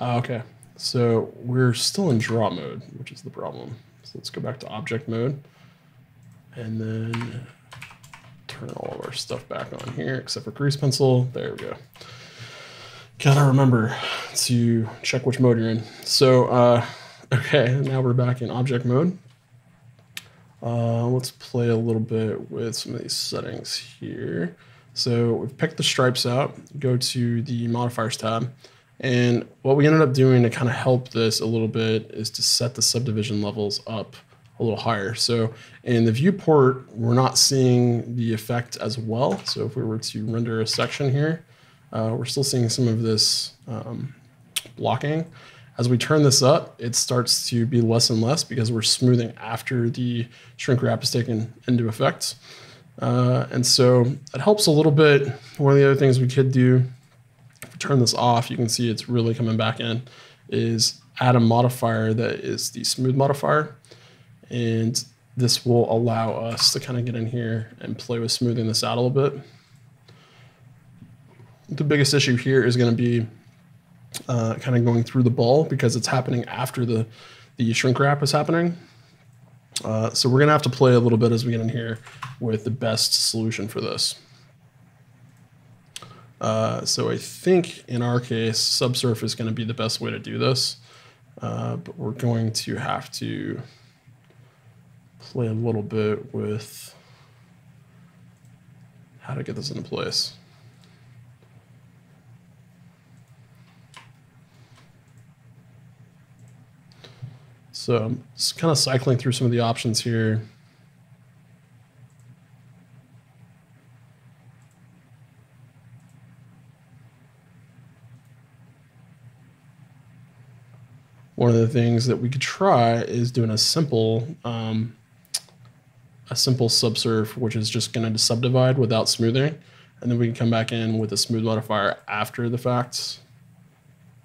Okay, so we're still in draw mode, which is the problem. So let's go back to object mode and then turn all of our stuff back on here, except for grease pencil. There we go. Gotta remember to check which mode you're in. So, okay, now we're back in object mode. Let's play a little bit with some of these settings here. So we've picked the stripes out, go to the modifiers tab. And what we ended up doing to kind of help this a little bit is to set the subdivision levels up a little higher. So in the viewport, we're not seeing the effect as well. So if we were to render a section here, we're still seeing some of this blocking. As we turn this up, it starts to be less and less because we're smoothing after the shrink wrap is taken into effect. And so it helps a little bit. One of the other things we could do, if we turn this off, you can see it's really coming back in, is add a modifier that is the smooth modifier. And this will allow us to kind of get in here and play with smoothing this out a little bit. The biggest issue here is going to be kind of going through the ball because it's happening after the the shrink wrap is happening. So we're gonna have to play a little bit as we get in here with the best solution for this. So I think in our case, subsurf is gonna be the best way to do this, but we're going to have to play a little bit with how to get this into place. So I'm just kind of cycling through some of the options here. One of the things that we could try is doing a simple subsurf, which is just going to subdivide without smoothing. And then we can come back in with a smooth modifier after the fact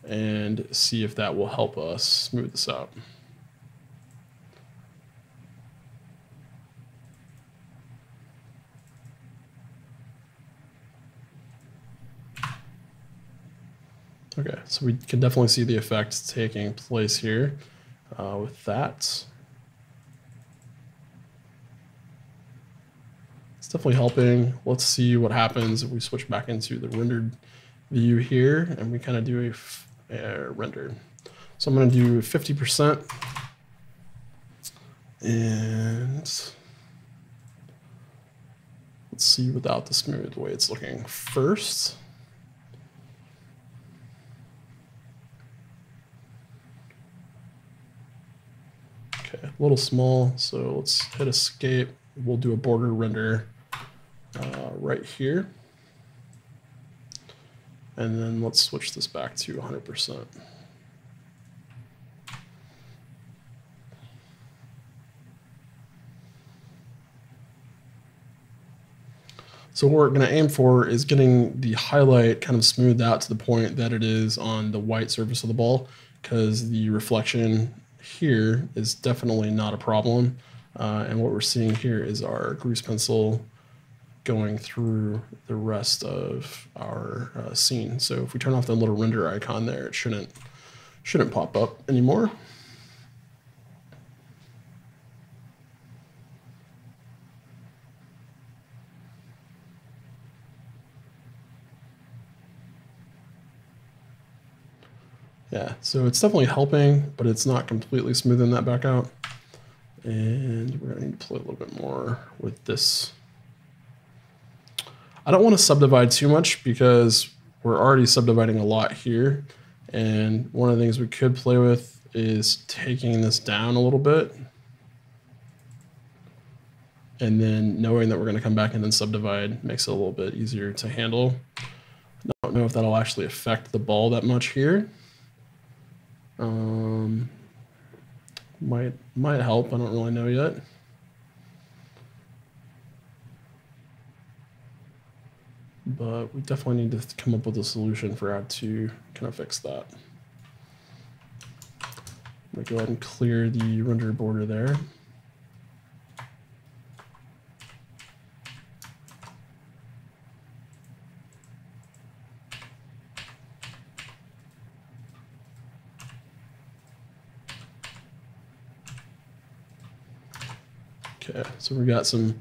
and see if that will help us smooth this out. Okay, so we can definitely see the effect taking place here with that. It's definitely helping. Let's see what happens if we switch back into the rendered view here and we kind of do a render. So I'm going to do 50% and let's see without the smooth the way it's looking first. Okay, a little small, so let's hit escape. We'll do a border render right here. And then let's switch this back to 100%. So what we're going to aim for is getting the highlight kind of smoothed out to the point that it is on the white surface of the ball, because the reflection here is definitely not a problem. And what we're seeing here is our grease pencil going through the rest of our scene. So if we turn off the little render icon there, it shouldn't pop up anymore. Yeah, so it's definitely helping, but it's not completely smoothing that back out. And we're gonna need to play a little bit more with this. I don't want to subdivide too much because we're already subdividing a lot here. And one of the things we could play with is taking this down a little bit. And then knowing that we're going to come back and then subdivide makes it a little bit easier to handle. I don't know if that'll actually affect the ball that much here. Might help, I don't really know yet. But we definitely need to come up with a solution for how to kind of fix that. I'm gonna go ahead and clear the render border there. Okay, so we got some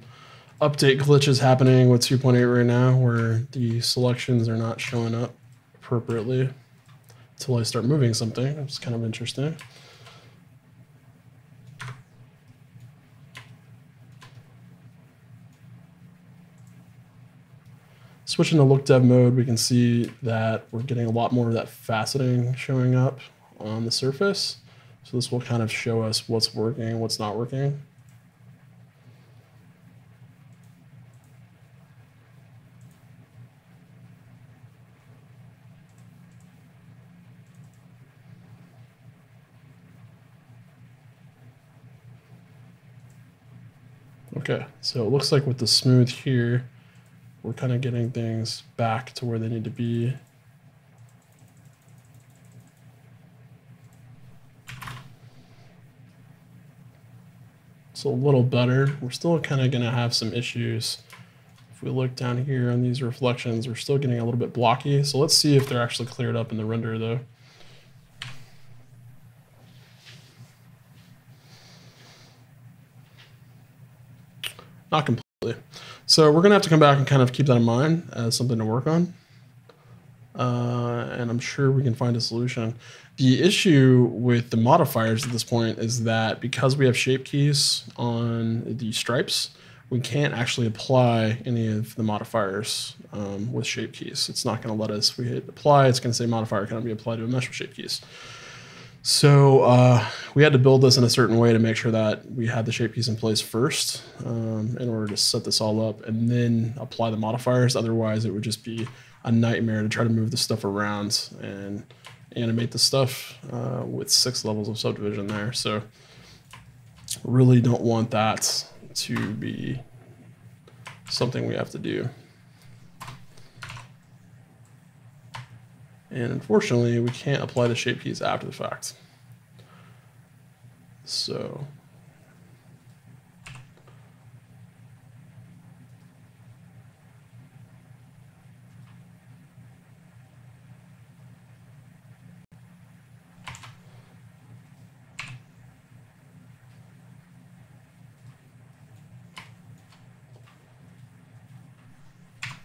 update glitches happening with 2.8 right now where the selections are not showing up appropriately until I start moving something. It's kind of interesting. Switching to look dev mode, we can see that we're getting a lot more of that faceting showing up on the surface. So this will kind of show us what's working and what's not working. Okay, so it looks like with the smooth here, we're kind of getting things back to where they need to be. It's a little better. We're still kind of going to have some issues. If we look down here on these reflections, we're still getting a little bit blocky. So let's see if they're actually cleared up in the render though. not completely. So we're gonna have to come back and kind of keep that in mind as something to work on. And I'm sure we can find a solution. The issue with the modifiers at this point is that because we have shape keys on the stripes, we can't actually apply any of the modifiers with shape keys. It's not going to let us. We hit apply, it's going to say modifier cannot be applied to a mesh with shape keys. So we had to build this in a certain way to make sure that we had the shape keys in place first in order to set this all up and then apply the modifiers. Otherwise, it would just be a nightmare to try to move the stuff around and animate the stuff with 6 levels of subdivision there. So really don't want that to be something we have to do. And unfortunately, we can't apply the shape keys after the fact. So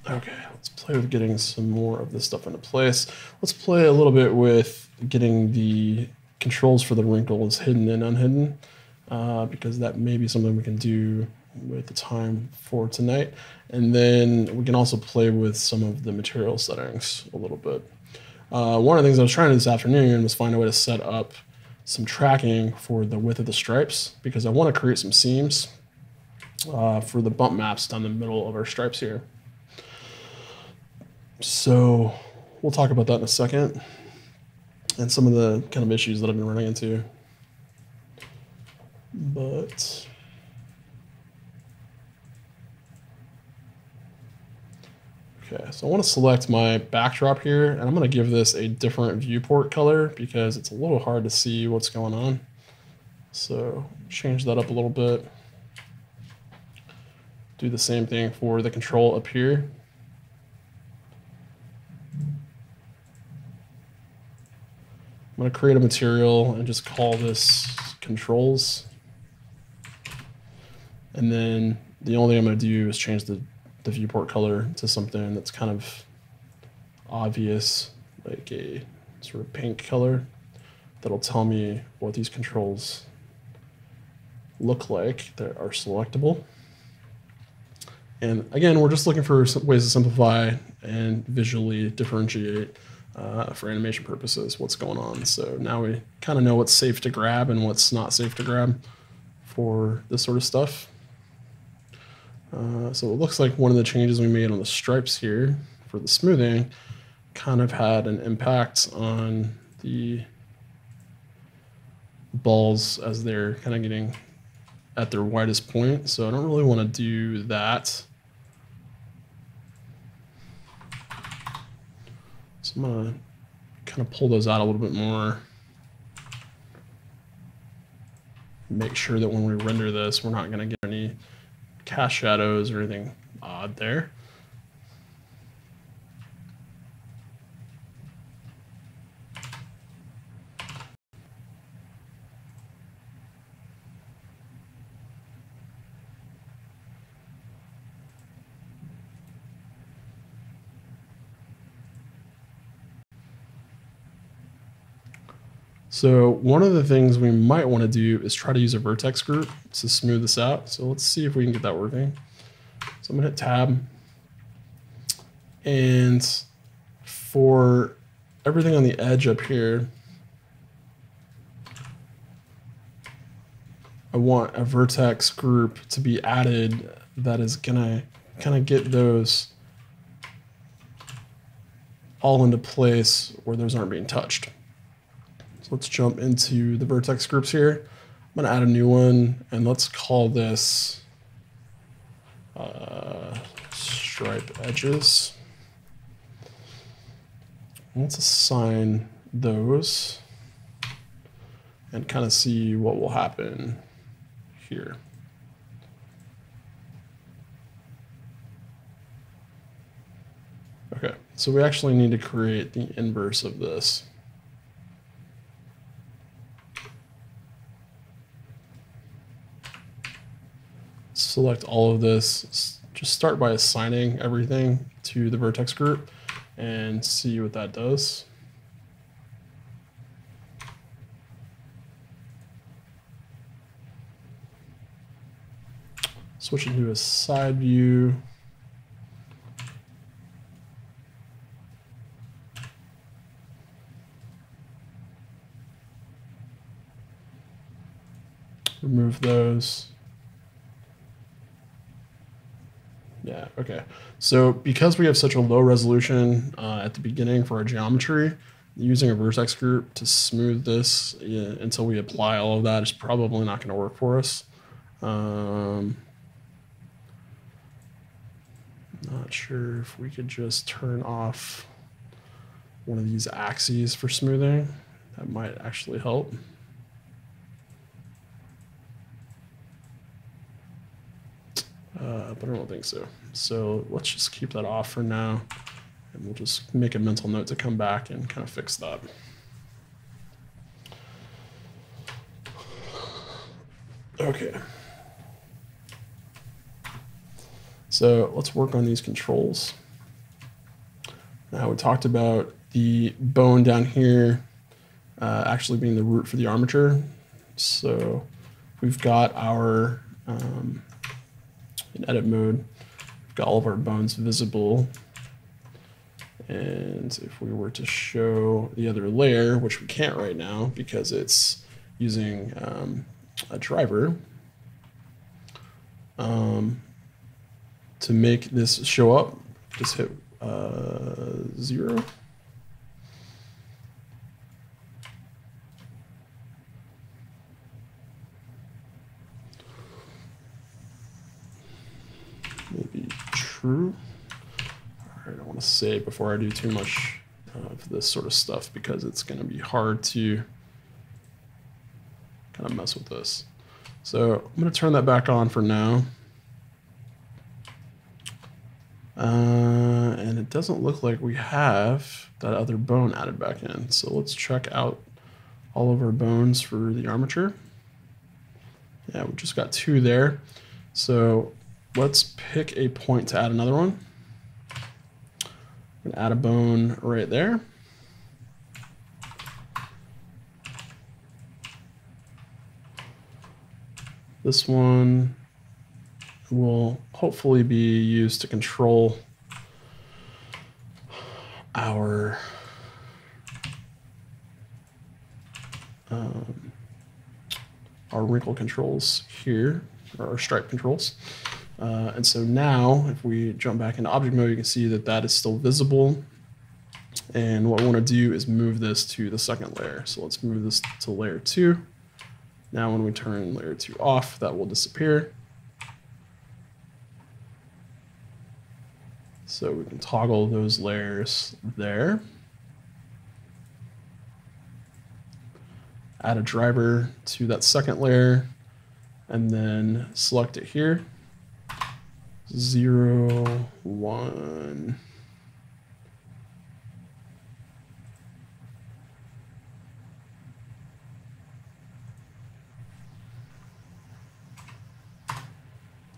okay, let's play with getting some more of this stuff into place. Let's play a little bit with getting the controls for the wrinkles hidden and unhidden, because that may be something we can do with the time for tonight. And then we can also play with some of the material settings a little bit. One of the things I was trying to do this afternoon was find a way to set up some tracking for the width of the stripes, because I want to create some seams for the bump maps down the middle of our stripes here. So we'll talk about that in a second and some of the kind of issues that I've been running into. But okay, so I want to select my backdrop here, and I'm going to give this a different viewport color because it's a little hard to see what's going on. So change that up a little bit. Do the same thing for the control up here. I'm going to create a material and just call this controls. And then the only thing I'm going to do is change the viewport color to something that's kind of obvious, like a sort of pink color that'll tell me what these controls look like that are selectable. And again, we're just looking for ways to simplify and visually differentiate for animation purposes what's going on. So now we kind of know what's safe to grab and what's not safe to grab for this sort of stuff. So it looks like one of the changes we made on the stripes here for the smoothing kind of had an impact on the balls as they're kind of getting at their widest point. So I don't really want to do that. So I'm going to kind of pull those out a little bit more. Make sure that when we render this, we're not going to get any cast shadows or anything odd there. So one of the things we might want to do is try to use a vertex group to smooth this out. So let's see if we can get that working. So I'm going to hit tab. And for everything on the edge up here, I want a vertex group to be added that is going to kind of get those all into place where those aren't being touched. So let's jump into the vertex groups here. I'm going to add a new one, and let's call this stripe edges. Let's assign those and kind of see what will happen here. Okay, so we actually need to create the inverse of this. select all of this. Just start by assigning everything to the vertex group and see what that does. Switch into a side view. Remove those. Yeah, okay. So because we have such a low resolution at the beginning for our geometry, using a vertex group to smooth this until we apply all of that is probably not going to work for us. Not sure if we could just turn off one of these axes for smoothing. That might actually help. But I don't think so. So let's just keep that off for now, and we'll just make a mental note to come back and kind of fix that. Okay. So let's work on these controls. Now we talked about the bone down here actually being the root for the armature. So we've got our in edit mode, we've got all of our bones visible. And if we were to show the other layer, which we can't right now because it's using a driver, to make this show up, just hit 0. Maybe true. I don't want to say before I do too much of this sort of stuff because it's going to be hard to kind of mess with this. So I'm going to turn that back on for now. And it doesn't look like we have that other bone added back in. So let's check out all of our bones for the armature. Yeah, we just got 2 there. So let's pick a point to add another one. I'm gonna add a bone right there. This one will hopefully be used to control our wrinkle controls here, or our stripe controls. And so now if we jump back into object mode, you can see that that is still visible. And what we want to do is move this to the second layer. So let's move this to layer 2. Now when we turn layer 2 off, that will disappear. So we can toggle those layers there. Add a driver to that second layer, and then select it here. 0, 1.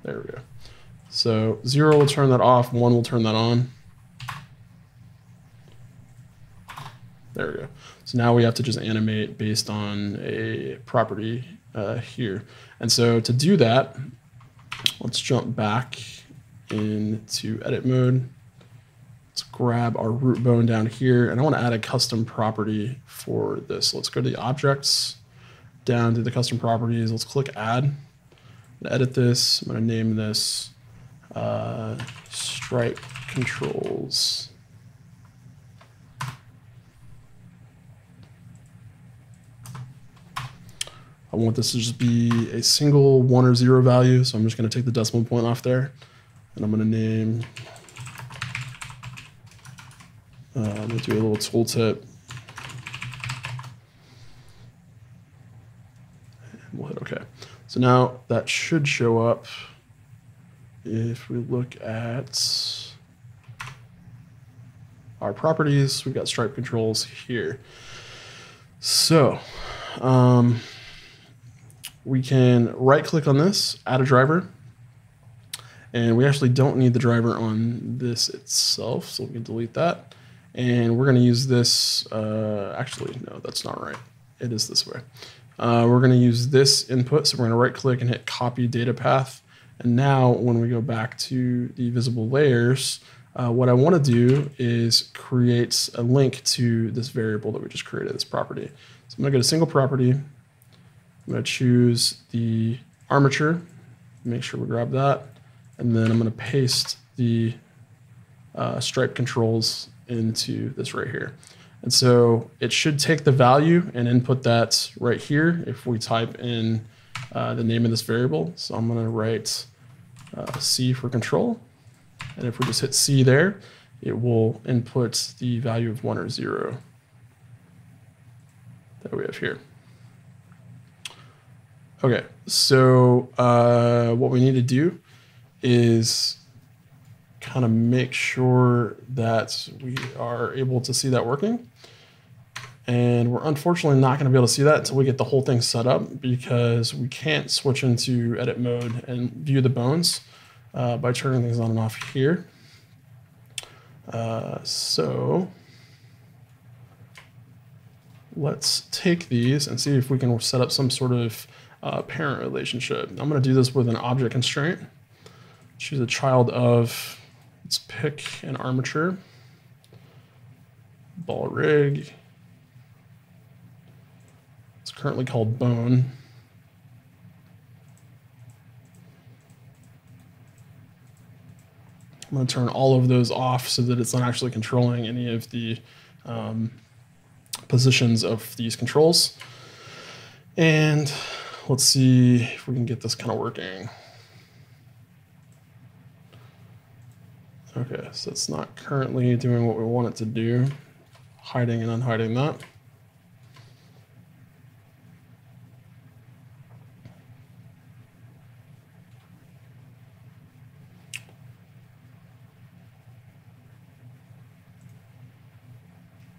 There we go. So 0 will turn that off, 1 will turn that on. There we go. So now we have to just animate based on a property here. And so to do that, let's jump back into edit mode. Let's grab our root bone down here, and I want to add a custom property for this. So let's go to the objects, down to the custom properties. Let's click add. I'm going to edit this. I'm going to name this stripe controls. I want this to just be a single 1 or 0 value, so I'm just going to take the decimal point off there, and I'm going to name, I'm going to do a little tooltip. And we'll hit OK. So now that should show up if we look at our properties. We've got stripe controls here. So we can right click on this, add a driver, And we actually don't need the driver on this itself, so we can delete that. And we're going to use this, actually, no, that's not right. It is this way. We're going to use this input, so we're going to right click and hit copy data path. And now when we go back to the visible layers, what I want to do is create a link to this variable that we just created, this property. So I'm going to go to single property. I'm going to choose the armature, make sure we grab that, and then I'm going to paste the stripe controls into this right here. And so it should take the value and input that right here if we type in the name of this variable. So I'm going to write C for control. And if we just hit C there, it will input the value of 1 or 0 that we have here. Okay, so what we need to do is kind of make sure that we are able to see that working. And we're unfortunately not going to be able to see that until we get the whole thing set up, because we can't switch into edit mode and view the bones by turning things on and off here. So let's take these and see if we can set up some sort of parent relationship. I'm going to do this with an object constraint. Choose a child of, let's pick an armature, ball rig. It's currently called bone. I'm going to turn all of those off so that it's not actually controlling any of the positions of these controls. And let's see if we can get this kind of working. Okay, so it's not currently doing what we want it to do, hiding and unhiding that.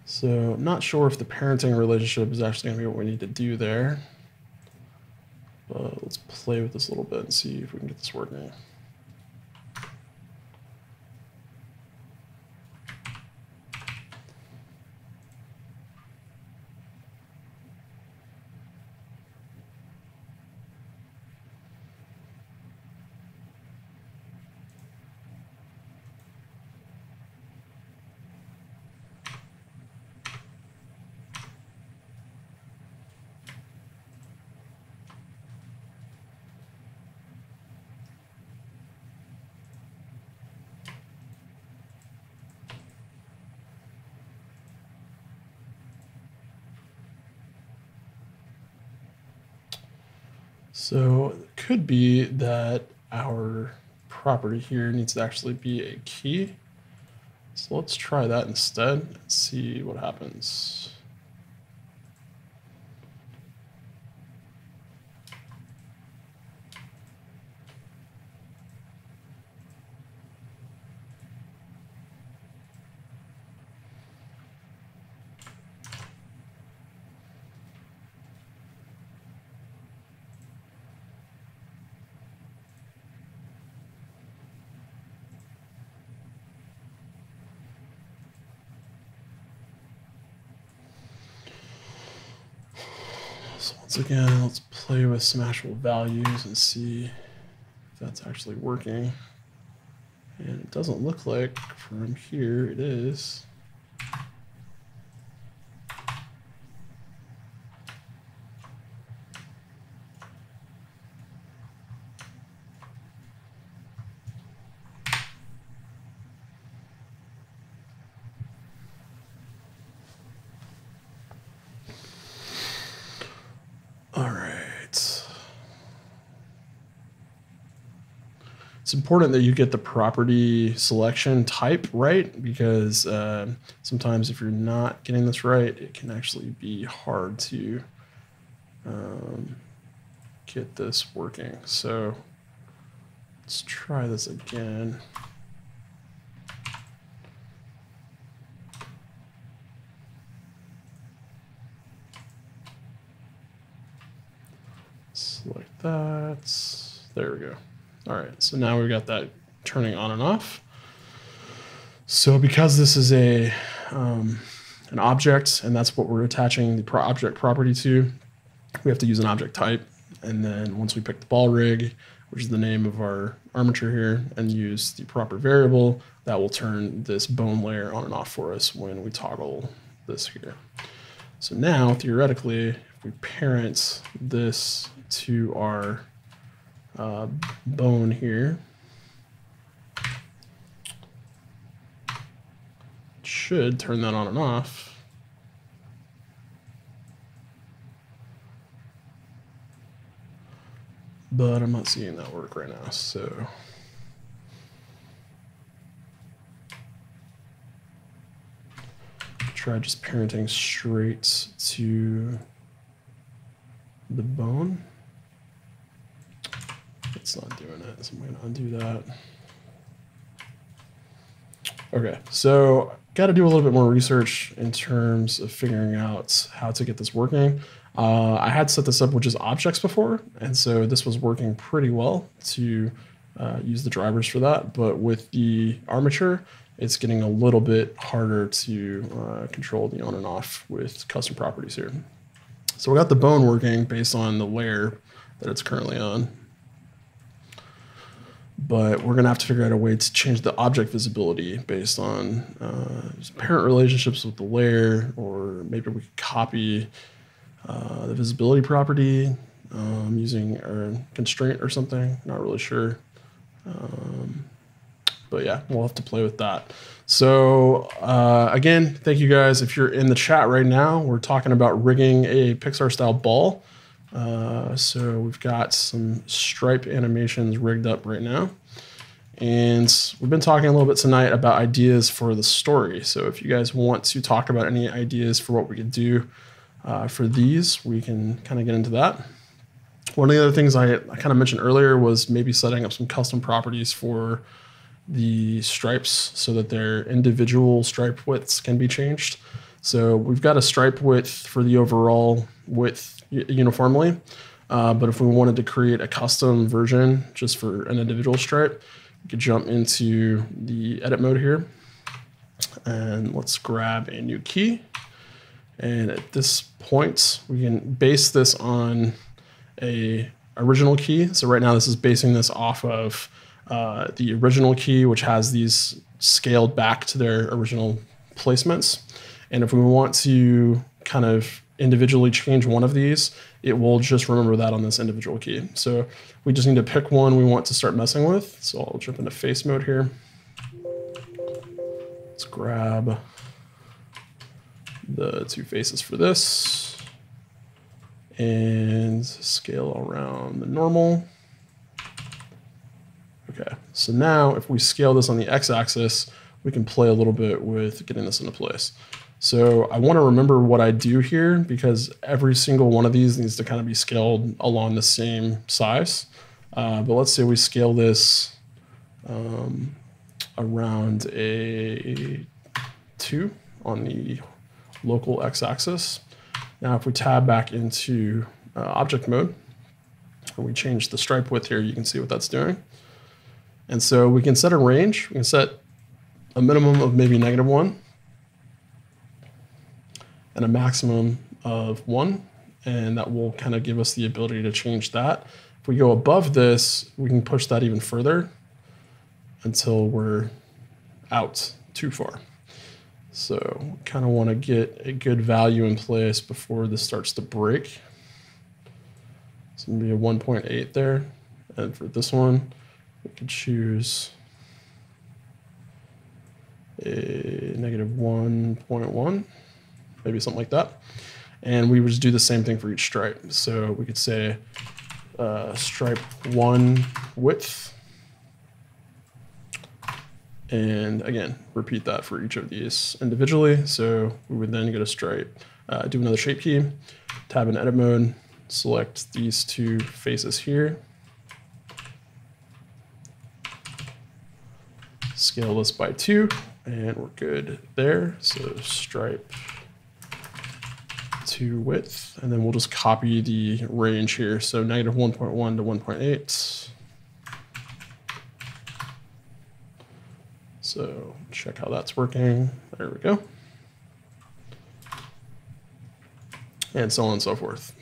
So not sure if the parenting relationship is actually going to be what we need to do there. But let's play with this a little bit and see if we can get this working. So it could be that our property here needs to actually be a key. So let's try that instead and see what happens. So once again, let's play with some actual values and see if that's actually working. And it doesn't look like from here it is. All right. It's important that you get the property selection type right, because sometimes if you're not getting this right, it can actually be hard to get this working. So let's try this again. Select that. There we go. All right, so now we've got that turning on and off. So because this is an object, and that's what we're attaching the object property to, we have to use an object type. And then once we pick the ball rig, which is the name of our armature here, and use the proper variable, that will turn this bone layer on and off for us when we toggle this here. So now, theoretically, if we parent this to our bone here, it should turn that on and off. But I'm not seeing that work right now, so. Try just parenting straight to the bone. It's not doing it, so I'm gonna undo that. Okay, so got to do a little bit more research in terms of figuring out how to get this working. I had set this up with just objects before, and so this was working pretty well to use the drivers for that. But with the armature, it's getting a little bit harder to control the on and off with custom properties here. So we got the bone working based on the layer that it's currently on. But we're gonna have to figure out a way to change the object visibility based on parent relationships with the layer, or maybe we could copy the visibility property using a constraint or something, not really sure. But yeah, we'll have to play with that. So again, thank you guys. If you're in the chat right now, we're talking about rigging a Pixar-style ball. So we've got some stripe animations rigged up right now. And we've been talking a little bit tonight about ideas for the story. So if you guys want to talk about any ideas for what we could do for these, we can kind of get into that. One of the other things I kind of mentioned earlier was maybe setting up some custom properties for the stripes so that their individual stripe widths can be changed. So we've got a stripe width for the overall width uniformly, but if we wanted to create a custom version just for an individual stripe, we could jump into the edit mode here, and let's grab a new key. And at this point, we can base this on a original key. So right now this is basing this off of the original key, which has these scaled back to their original placements. And if we want to kind of individually change one of these, it will just remember that on this individual key. So we just need to pick one we want to start messing with. So I'll jump into face mode here. Let's grab the two faces for this and scale around the normal. Okay, so now if we scale this on the x-axis, we can play a little bit with getting this into place. So I want to remember what I do here, because every single one of these needs to kind of be scaled along the same size. But let's say we scale this around a 2 on the local x-axis. Now if we tab back into object mode, and we change the stripe width here, you can see what that's doing. And so we can set a range. We can set a minimum of maybe -1 and a maximum of 1. And that will kind of give us the ability to change that. If we go above this, we can push that even further until we're out too far. So we kind of want to get a good value in place before this starts to break. It's going to be a 1.8 there. And for this one, we could choose a -1.1, maybe something like that. And we would just do the same thing for each stripe. So we could say stripe 1 width. And again, repeat that for each of these individually. So we would then go to stripe, do another shape key, tab in edit mode, select these two faces here. Scale this by 2, and we're good there. So stripe 2 width, and then we'll just copy the range here. So -1.1 to 1.8. So check how that's working. There we go. And so on and so forth.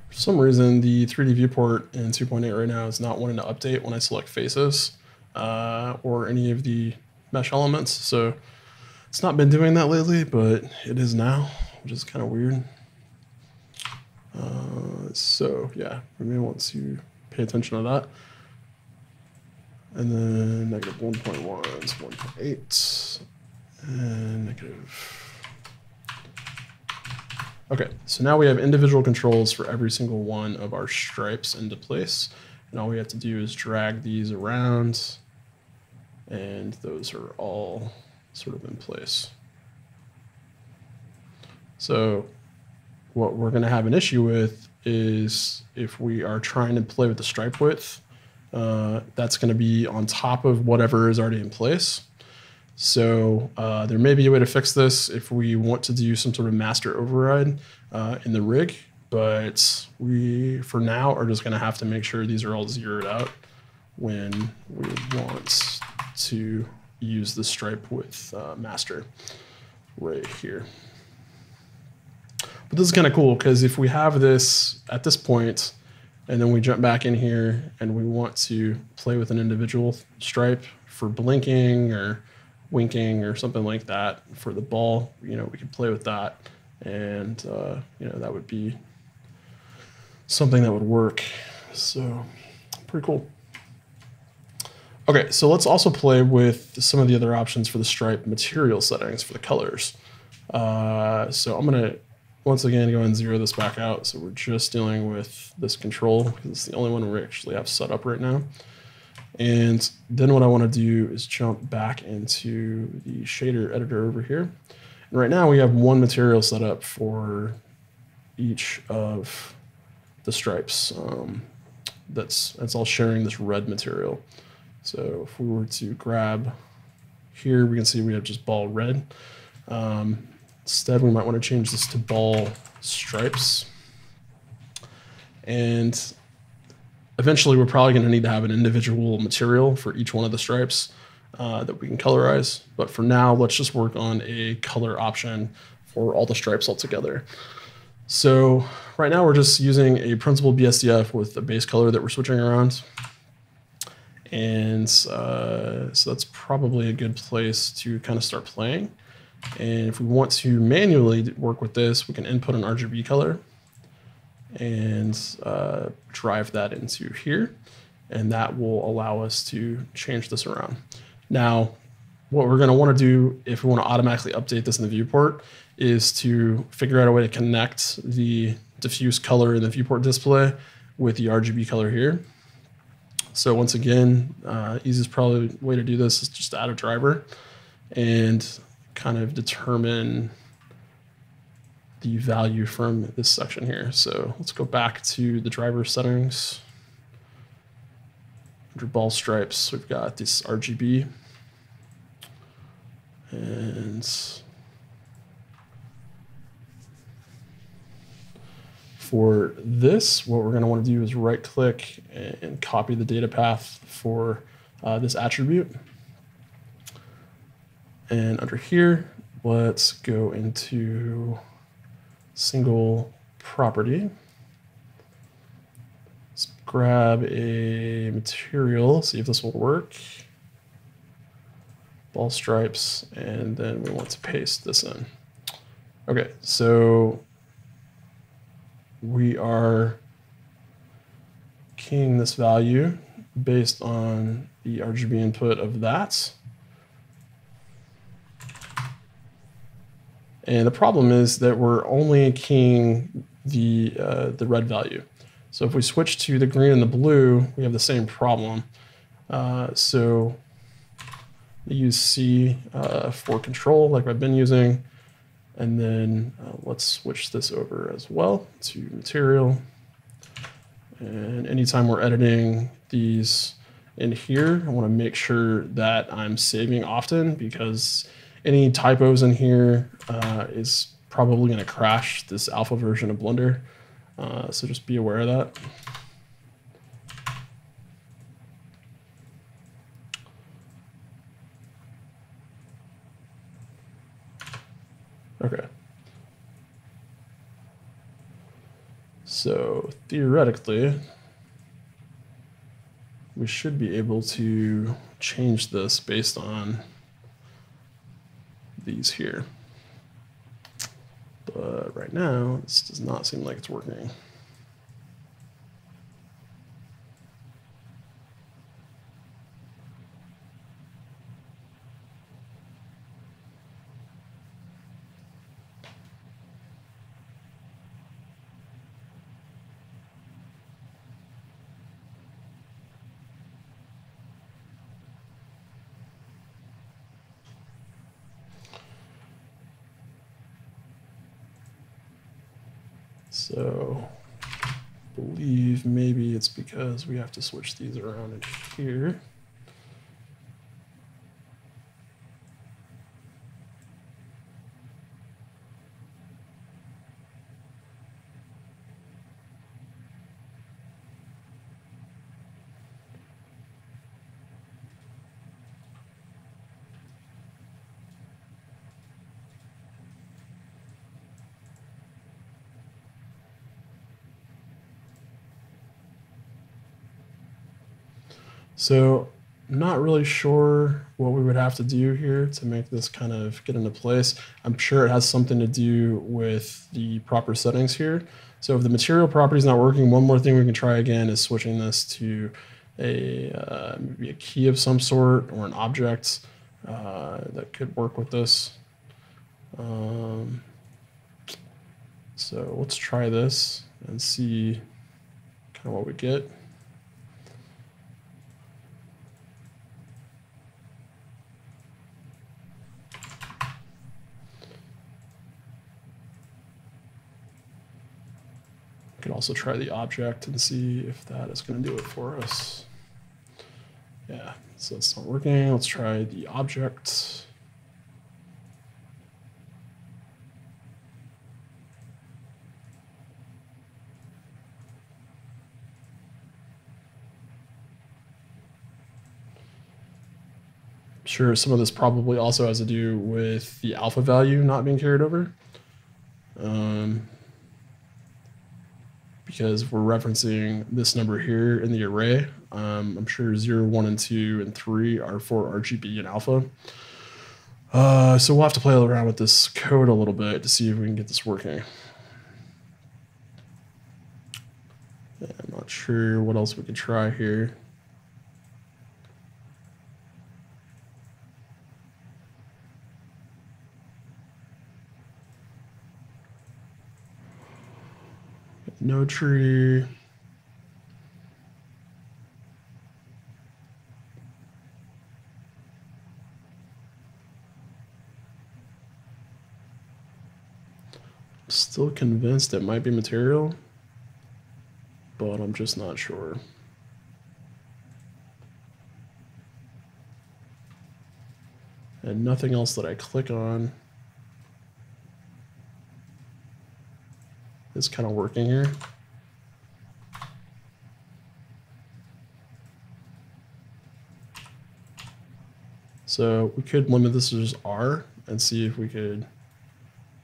For some reason, the 3D viewport in 2.8 right now is not wanting to update when I select faces or any of the mesh elements. So it's not been doing that lately, but it is now, which is kind of weird. So yeah, we may want to pay attention to that. And then negative 1.1 is 1.8 and negative. Okay, so now we have individual controls for every single one of our stripes into place. And all we have to do is drag these around, and those are all sort of in place. So what we're gonna have an issue with is if we are trying to play with the stripe width, that's gonna be on top of whatever is already in place. So there may be a way to fix this if we want to do some sort of master override in the rig, but we, for now, are just gonna have to make sure these are all zeroed out when we want to use the stripe width master right here. But this is kind of cool because if we have this at this point, and then we jump back in here and we want to play with an individual stripe for blinking or winking or something like that for the ball, you know, we can play with that, and you know, that would be something that would work. So pretty cool. Okay, so let's also play with some of the other options for the stripe material settings for the colors. So I'm gonna once again go and zero this back out. So we're just dealing with this control because it's the only one we actually have set up right now. And then what I want to do is jump back into the shader editor over here. And right now we have one material set up for each of the stripes. That's all sharing this red material. So if we were to grab here, we can see we have just ball red. Instead, we might want to change this to ball stripes. And eventually, we're probably going to need to have an individual material for each one of the stripes that we can colorize. But for now, let's just work on a color option for all the stripes altogether. So right now, we're just using a principled BSDF with a base color that we're switching around. And so that's probably a good place to kind of start playing. And if we want to manually work with this, we can input an RGB color and drive that into here, and that will allow us to change this around. Now, what we're going to want to do if we want to automatically update this in the viewport is to figure out a way to connect the diffuse color in the viewport display with the RGB color here. So once again, easiest probably way to do this is just add a driver and kind of determine the value from this section here. So let's go back to the driver settings. Under ball stripes, we've got this RGB. And for this, what we're going to want to do is right click and copy the data path for this attribute. And under here, let's go into single property. Let's grab a material, see if this will work. Ball stripes, and then we want to paste this in. Okay, so we are keying this value based on the RGB input of that. And the problem is that we're only keying the red value. So if we switch to the green and the blue, we have the same problem. So use C for control like I've been using. And then let's switch this over as well to material. And anytime we're editing these in here, I want to make sure that I'm saving often, because any typos in here is probably going to crash this alpha version of Blender. So just be aware of that. Okay. So theoretically, we should be able to change this based on these here. But right now, this does not seem like it's working. So I believe maybe it's because we have to switch these around in here. So I'm not really sure what we would have to do here to make this kind of get into place. I'm sure it has something to do with the proper settings here. So if the material property is not working, one more thing we can try again is switching this to maybe a key of some sort or an object that could work with this. So let's try this and see kind of what we get. We could also try the object and see if that is going to do it for us. Yeah, so it's not working. Let's try the object. I'm sure some of this probably also has to do with the alpha value not being carried over. Because we're referencing this number here in the array. I'm sure 0, 1, and 2, and 3 are for RGB and alpha. So we'll have to play around with this code a little bit to see if we can get this working. I'm not sure what else we could try here. No tree. Still convinced it might be material, but I'm just not sure. And nothing else that I click on is kind of working here. So we could limit this to just R and see if we could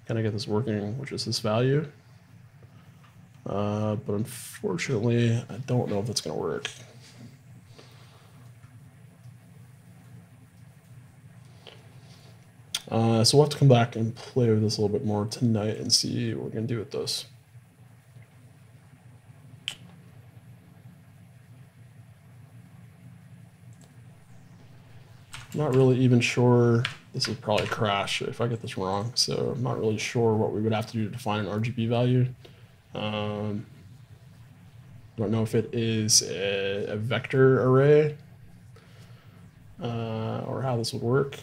kind of get this working, which is this value. But unfortunately, I don't know if that's going to work. So we'll have to come back and play with this a little bit more tonight and see what we're going to do with this. Not really even sure. This is probably a crash if I get this wrong. So I'm not really sure what we would have to do to define an RGB value. I don't know if it is a vector array or how this would work,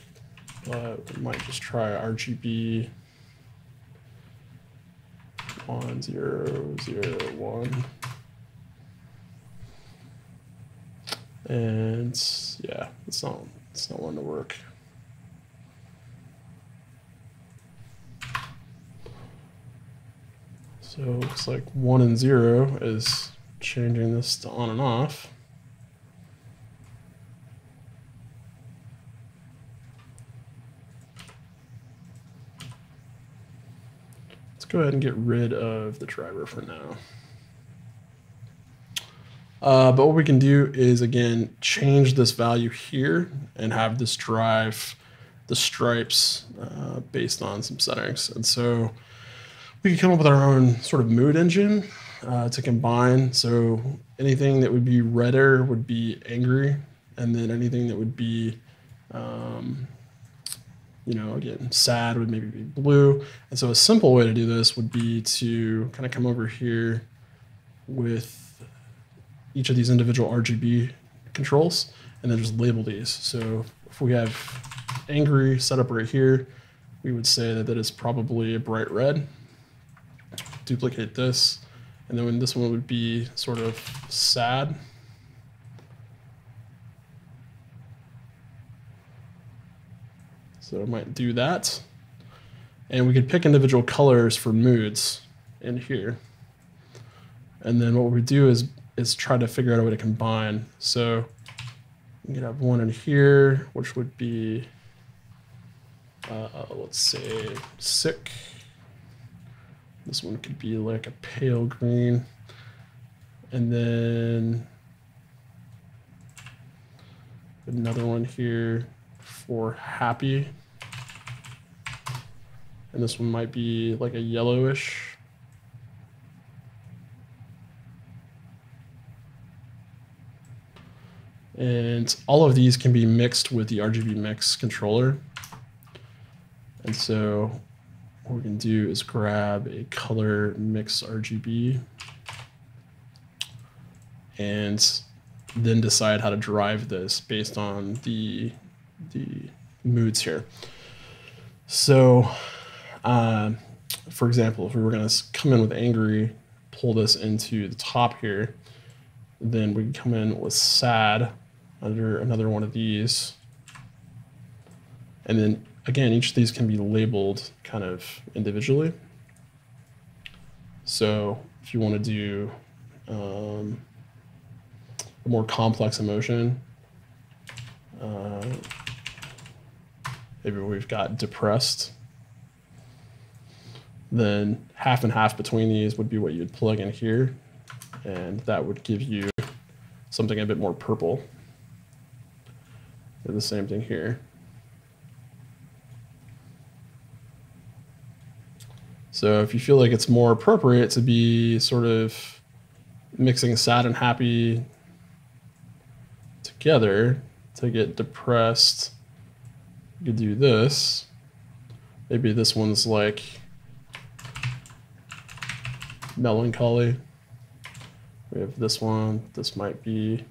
but we might just try RGB 1 0 0 1, and yeah, it's not wanting to work. So it looks like 1 and 0 is changing this to on and off. Go ahead and get rid of the driver for now. But what we can do is, again, change this value here and have this drive the stripes based on some settings. And so we can come up with our own sort of mood engine to combine. So anything that would be redder would be angry, and then anything that would be you know, again, sad would maybe be blue. And so a simple way to do this would be to kind of come over here with each of these individual RGB controls and then just label these. So if we have angry set up right here, we would say that that is probably a bright red. Duplicate this. And then this one would be sort of sad. So I might do that. And we could pick individual colors for moods in here. And then what we do is try to figure out a way to combine. So we could have one in here, which would be, let's say, sick. This one could be like a pale green. And then another one here for happy. And this one might be like a yellowish. And all of these can be mixed with the RGB mix controller. And so what we can do is grab a color mix RGB and then decide how to drive this based on the moods here. So for example, if we were going to come in with angry, pull this into the top here, then we can come in with sad under another one of these. And then again, each of these can be labeled kind of individually. So if you want to do a more complex emotion, maybe we've got depressed, then half and half between these would be what you'd plug in here, and that would give you something a bit more purple. Do the same thing here. So if you feel like it's more appropriate to be sort of mixing sad and happy together to get depressed, you could do this. Maybe this one's like melancholy. We have this one. This might be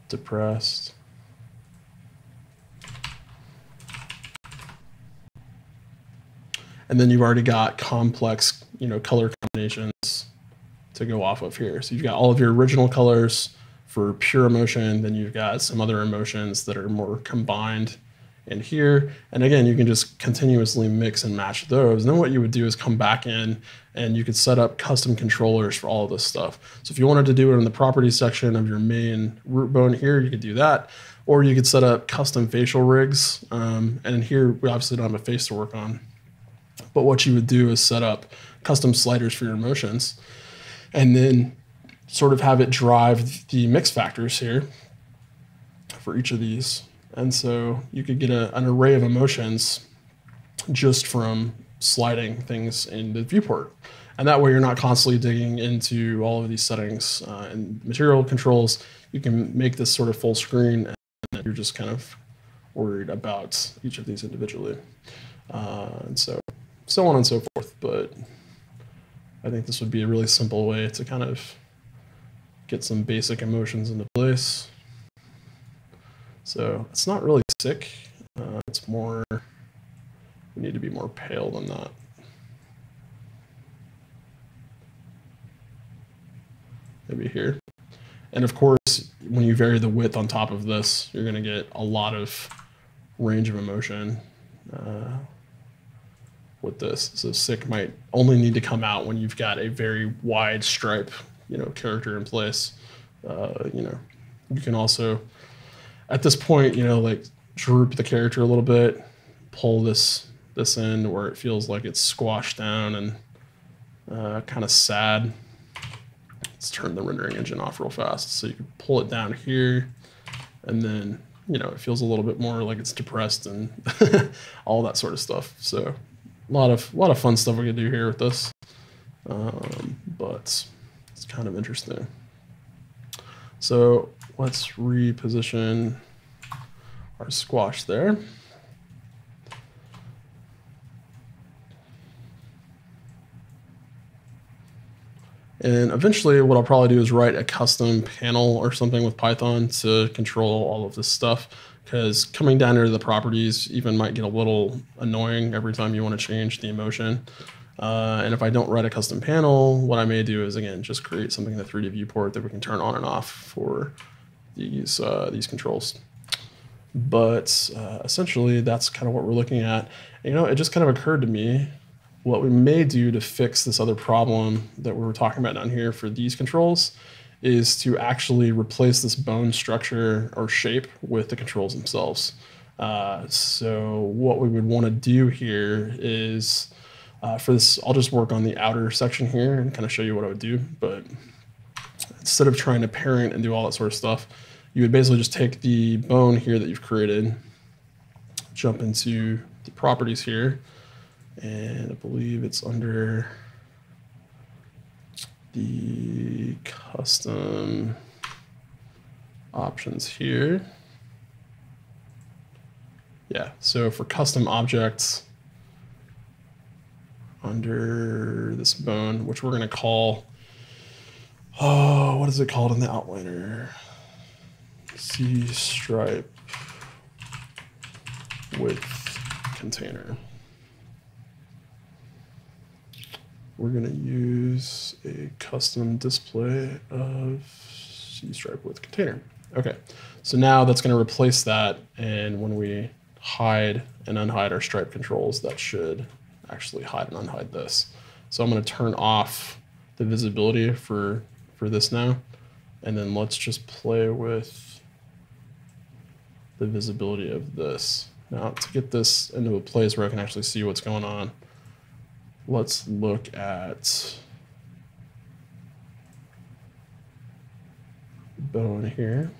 depressed. And then you've already got complex, color combinations to go off of here. So you've got all of your original colors for pure emotion, then you've got some other emotions that are more combined in here. And again, you can just continuously mix and match those. And then what you would do is come back in and you could set up custom controllers for all of this stuff. So if you wanted to do it in the properties section of your main root bone here, you could do that. Or you could set up custom facial rigs. And in here, we obviously don't have a face to work on. But what you would do is set up custom sliders for your emotions and then sort of have it drive the mix factors here for each of these. And so you could get an array of emotions just from sliding things in the viewport. And that way you're not constantly digging into all of these settings and material controls. You can make this sort of full screen and you're just kind of worried about each of these individually. And so on and so forth. But I think this would be a really simple way to kind of get some basic emotions into place. So it's not really sick. It's more, we need to be more pale than that. Maybe here. And of course, when you vary the width on top of this, you're gonna get a lot of range of emotion with this. So sick might only need to come out when you've got a very wide stripe, character in place. You can also, at this point, like droop the character a little bit, pull this in where it feels like it's squashed down and kind of sad. Let's turn the rendering engine off real fast. So you can pull it down here, and then, it feels a little bit more like it's depressed and all that sort of stuff. So a lot of fun stuff we can do here with this, but it's kind of interesting. So let's reposition our squash there. And eventually what I'll probably do is write a custom panel or something with Python to control all of this stuff, because coming down into the properties even might get a little annoying every time you want to change the emotion. And if I don't write a custom panel, what I may do is, again, just create something in the 3D viewport that we can turn on and off for these controls. But essentially, that's kind of what we're looking at. And, it just kind of occurred to me, what we may do to fix this other problem that we were talking about down here for these controls is to actually replace this bone structure or shape with the controls themselves. So what we would want to do here is, for this, I'll just work on the outer section here and kind of show you what I would do. But instead of trying to parent and do all that sort of stuff, you would basically just take the bone here that you've created, jump into the properties here, and I believe it's under the custom options here. Yeah, so for custom objects, under this bone, which we're going to call, what is it called in the outliner? C stripe with container. We're going to use a custom display of C stripe with container. Okay, so now that's going to replace that, and when we hide and unhide our stripe controls, that should actually hide and unhide this. So I'm going to turn off the visibility for this now, and then let's just play with the visibility of this. Now, to get this into a place where I can actually see what's going on, let's look at bone here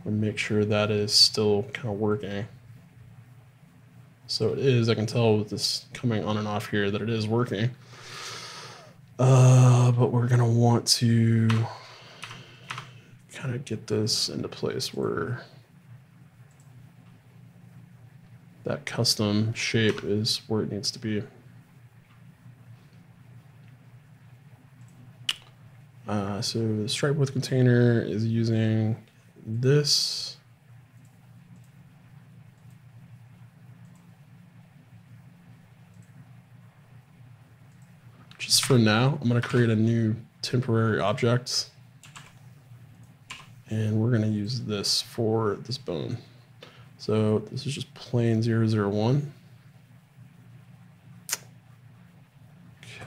and make sure that is still kind of working. So it is, I can tell with this coming on and off here that it is working. But we're gonna want to kind of get this into place where that custom shape is where it needs to be. So the stripe with container is using this. Just for now, I'm going to create a new temporary object, and we're going to use this for this bone. So this is just plain 001.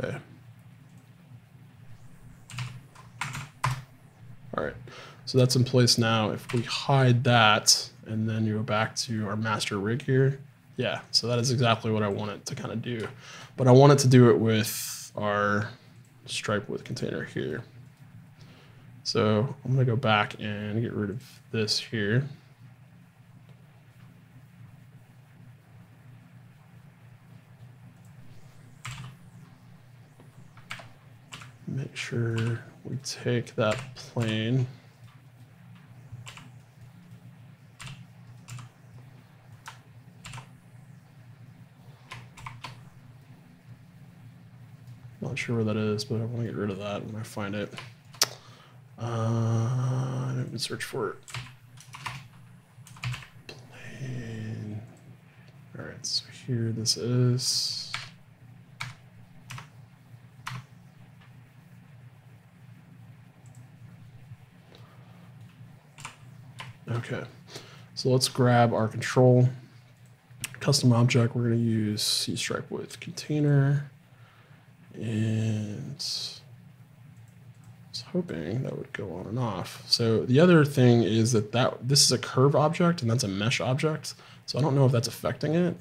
Okay. All right, so that's in place now. If we hide that and then you go back to our master rig here, yeah, so that is exactly what I want it to kind of do. But I want it to do it with our stripe with container here. So I'm gonna go back and get rid of this here. Make sure we take that plane not sure where that is, but I want to get rid of that when I find it. Let me search for it. Plane. All right, so here this is. Okay, so let's grab our control. Custom object, we're going to use C-stripe with container. And I was hoping that would go on and off. So the other thing is that this is a curve object and that's a mesh object. So I don't know if that's affecting it.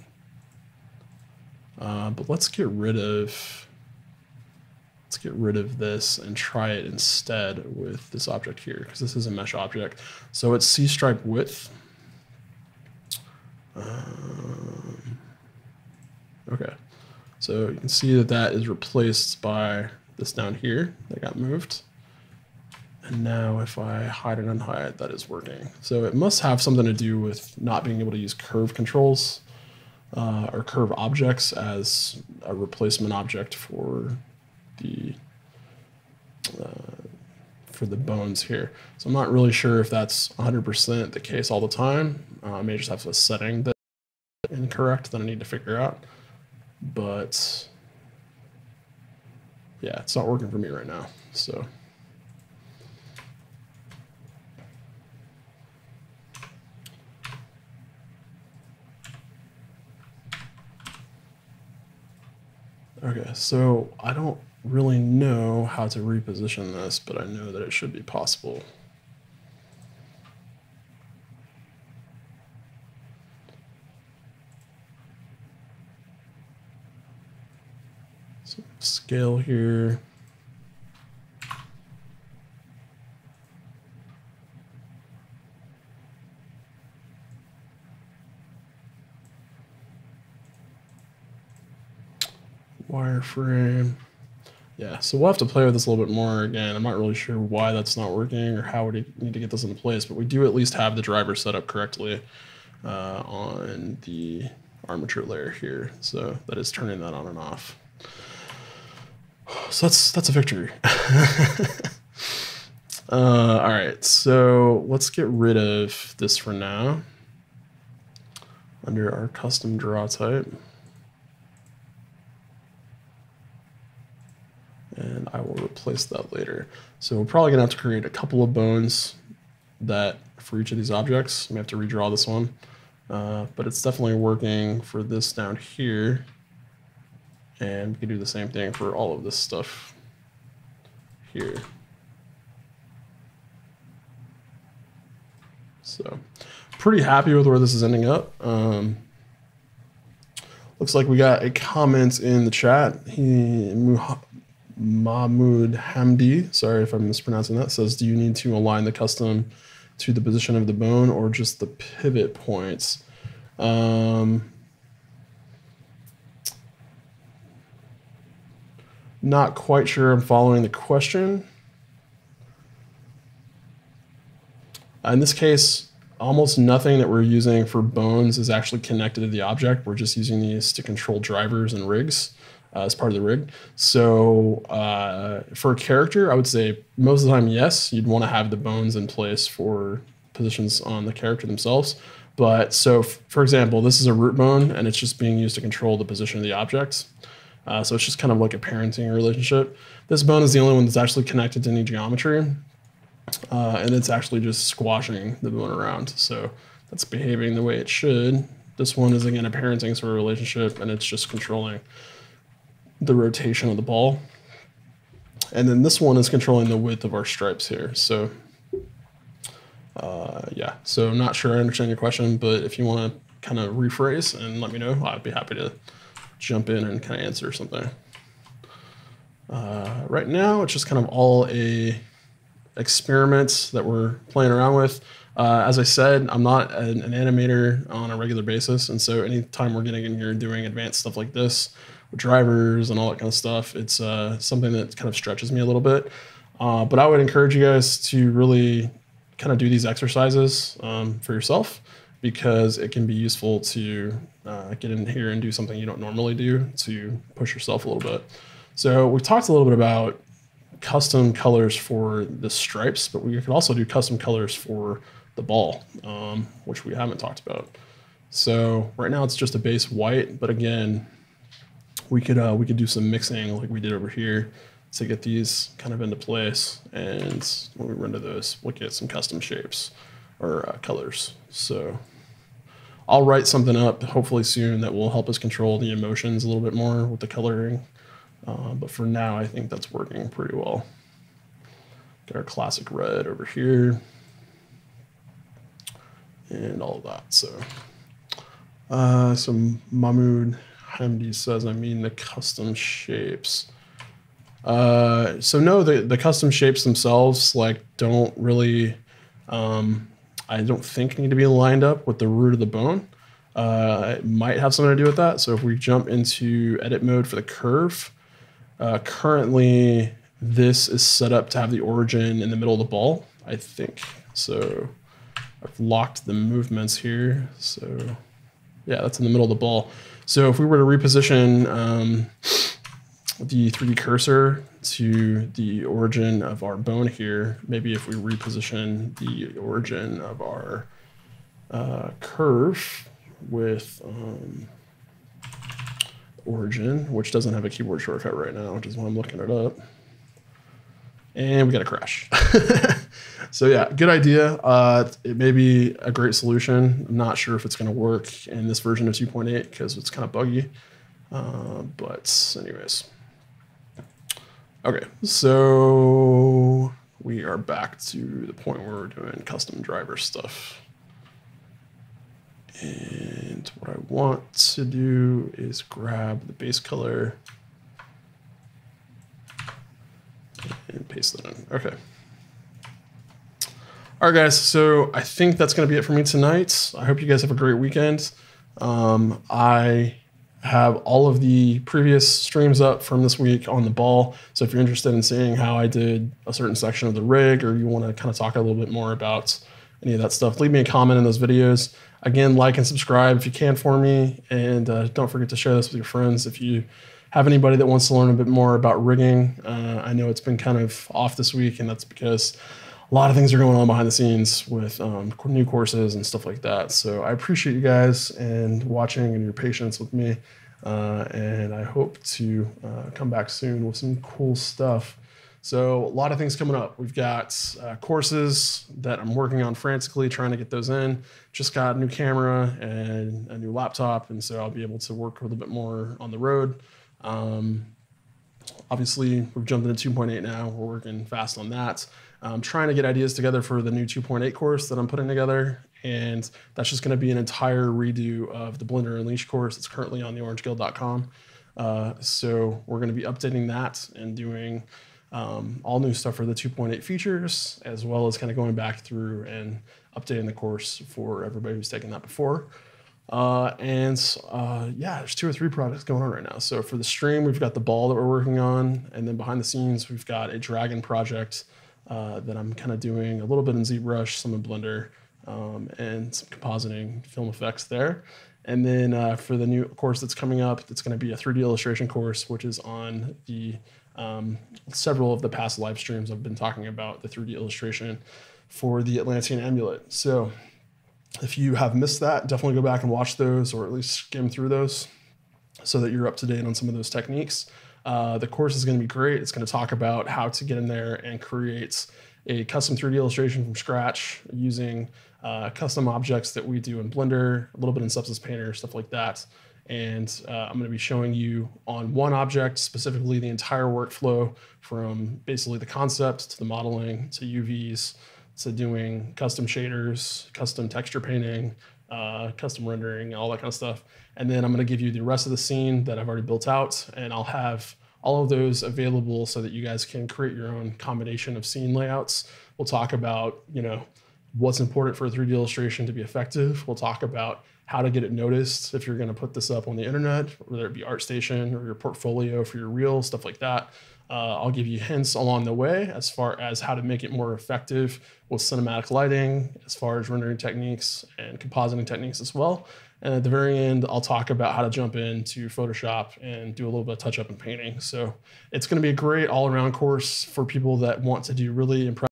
But let's get rid of this and try it instead with this object here, because this is a mesh object. So it's C-stripe width. Okay, so you can see that that is replaced by this down here that got moved. And now if I hide and unhide, that is working. So it must have something to do with not being able to use curve controls or curve objects as a replacement object for the bones here. So I'm not really sure if that's 100% the case all the time. I may just have a setting that's incorrect that I need to figure out. But yeah, it's not working for me right now. So okay, so I don't really know how to reposition this, but I know that it should be possible. So scale here. Wireframe. Yeah, so we'll have to play with this a little bit more. Again, I'm not really sure why that's not working or how we need to get this in place, but we do at least have the driver set up correctly on the armature layer here. So that is turning that on and off. So that's a victory. All right, so let's get rid of this for now under our custom draw type. And I will replace that later. So we're probably gonna have to create a couple of bones that for each of these objects. We have to redraw this one, but it's definitely working for this down here. And we can do the same thing for all of this stuff here. So pretty happy with where this is ending up. Looks like we got a comment in the chat. Mahmoud Hamdi, sorry if I'm mispronouncing that, says, do you need to align the custom to the position of the bone or just the pivot points? Not quite sure I'm following the question. In this case, almost nothing that we're using for bones is actually connected to the object. We're just using these to control drivers and rigs as part of the rig. So for a character, I would say most of the time, yes, you'd want to have the bones in place for positions on the character themselves. But so for example, this is a root bone and it's just being used to control the position of the object. So it's just kind of like a parenting relationship. This bone is the only one that's actually connected to any geometry. And it's actually just squashing the bone around. So that's behaving the way it should. This one is, again, a parenting sort of relationship, and it's just controlling the rotation of the ball. And then this one is controlling the width of our stripes here. So yeah, so I'm not sure I understand your question, but if you want to kind of rephrase and let me know, I'd be happy to jump in and kind of answer something. Right now, it's just kind of all a experiments that we're playing around with. As I said, I'm not an animator on a regular basis, and so anytime we're getting in here and doing advanced stuff like this with drivers and all that kind of stuff, it's something that kind of stretches me a little bit. But I would encourage you guys to really kind of do these exercises for yourself, because it can be useful to get in here and do something you don't normally do to push yourself a little bit. So we talked a little bit about custom colors for the stripes, but we could also do custom colors for the ball, which we haven't talked about. So right now it's just a base white, but again, we could do some mixing like we did over here to get these kind of into place. And when we render those, we'll get some custom shapes or colors. So I'll write something up hopefully soon that will help us control the emotions a little bit more with the coloring. But for now, I think that's working pretty well. Got our classic red over here and all of that. So, Mahmoud Hamdi says, I mean the custom shapes. So no, the custom shapes themselves like don't really, I don't think need to be lined up with the root of the bone. It might have something to do with that. So if we jump into edit mode for the curve, currently this is set up to have the origin in the middle of the ball, I think. So I've locked the movements here. So yeah, that's in the middle of the ball. So if we were to reposition the 3D cursor to the origin of our bone here, maybe if we reposition the origin of our curve with origin, which doesn't have a keyboard shortcut right now, which is why I'm looking it up. And we got a crash. So yeah, good idea. It may be a great solution. I'm not sure if it's going to work in this version of 2.8 because it's kind of buggy. But anyways. Okay, so we are back to the point where we're doing custom driver stuff. And what I want to do is grab the base color and paste that in. Okay. All right, guys, so I think that's going to be it for me tonight. I hope you guys have a great weekend. I have all of the previous streams up from this week on the ball. So if you're interested in seeing how I did a certain section of the rig, or you want to kind of talk a little bit more about any of that stuff, leave me a comment in those videos. Again, like and subscribe if you can for me. And don't forget to share this with your friends. If you have anybody that wants to learn a bit more about rigging, I know it's been kind of off this week, and that's because a lot of things are going on behind the scenes with new courses and stuff like that. So I appreciate you guys and watching and your patience with me. And I hope to come back soon with some cool stuff. So a lot of things coming up. We've got courses that I'm working on frantically, trying to get those in. Just got a new camera and a new laptop, and so I'll be able to work a little bit more on the road. Obviously, we've jumped into 2.8 now. We're working fast on that. I'm trying to get ideas together for the new 2.8 course that I'm putting together, and that's just going to be an entire redo of the Blender Unleashed course. It's currently on theorangeguild.com. So we're going to be updating that and doing all new stuff for the 2.8 features, as well as kind of going back through and updating the course for everybody who's taken that before. Yeah, there's 2 or 3 projects going on right now. So for the stream, we've got the ball that we're working on, and then behind the scenes, we've got a dragon project that I'm kind of doing a little bit in ZBrush, some in Blender, and some compositing film effects there. And then for the new course that's coming up, it's going to be a 3D illustration course, which is on the several of the past live streams I've been talking about the 3D illustration for the Atlantean Amulet. So if you have missed that, definitely go back and watch those, or at least skim through those so that you're up to date on some of those techniques. The course is going to be great. It's going to talk about how to get in there and create a custom 3D illustration from scratch using custom objects that we do in Blender, a little bit in Substance Painter, stuff like that. And I'm going to be showing you on one object, specifically the entire workflow from basically the concept to the modeling to UVs to doing custom shaders, custom texture painting, custom rendering, all that kind of stuff. And then I'm going to give you the rest of the scene that I've already built out, and I'll have all of those available so that you guys can create your own combination of scene layouts. We'll talk about, what's important for a 3D illustration to be effective. We'll talk about how to get it noticed if you're going to put this up on the internet, whether it be ArtStation or your portfolio for your reel, stuff like that. I'll give you hints along the way as far as how to make it more effective with cinematic lighting, as far as rendering techniques and compositing techniques as well. And at the very end, I'll talk about how to jump into Photoshop and do a little bit of touch up and painting. So it's going to be a great all around course for people that want to do really impressive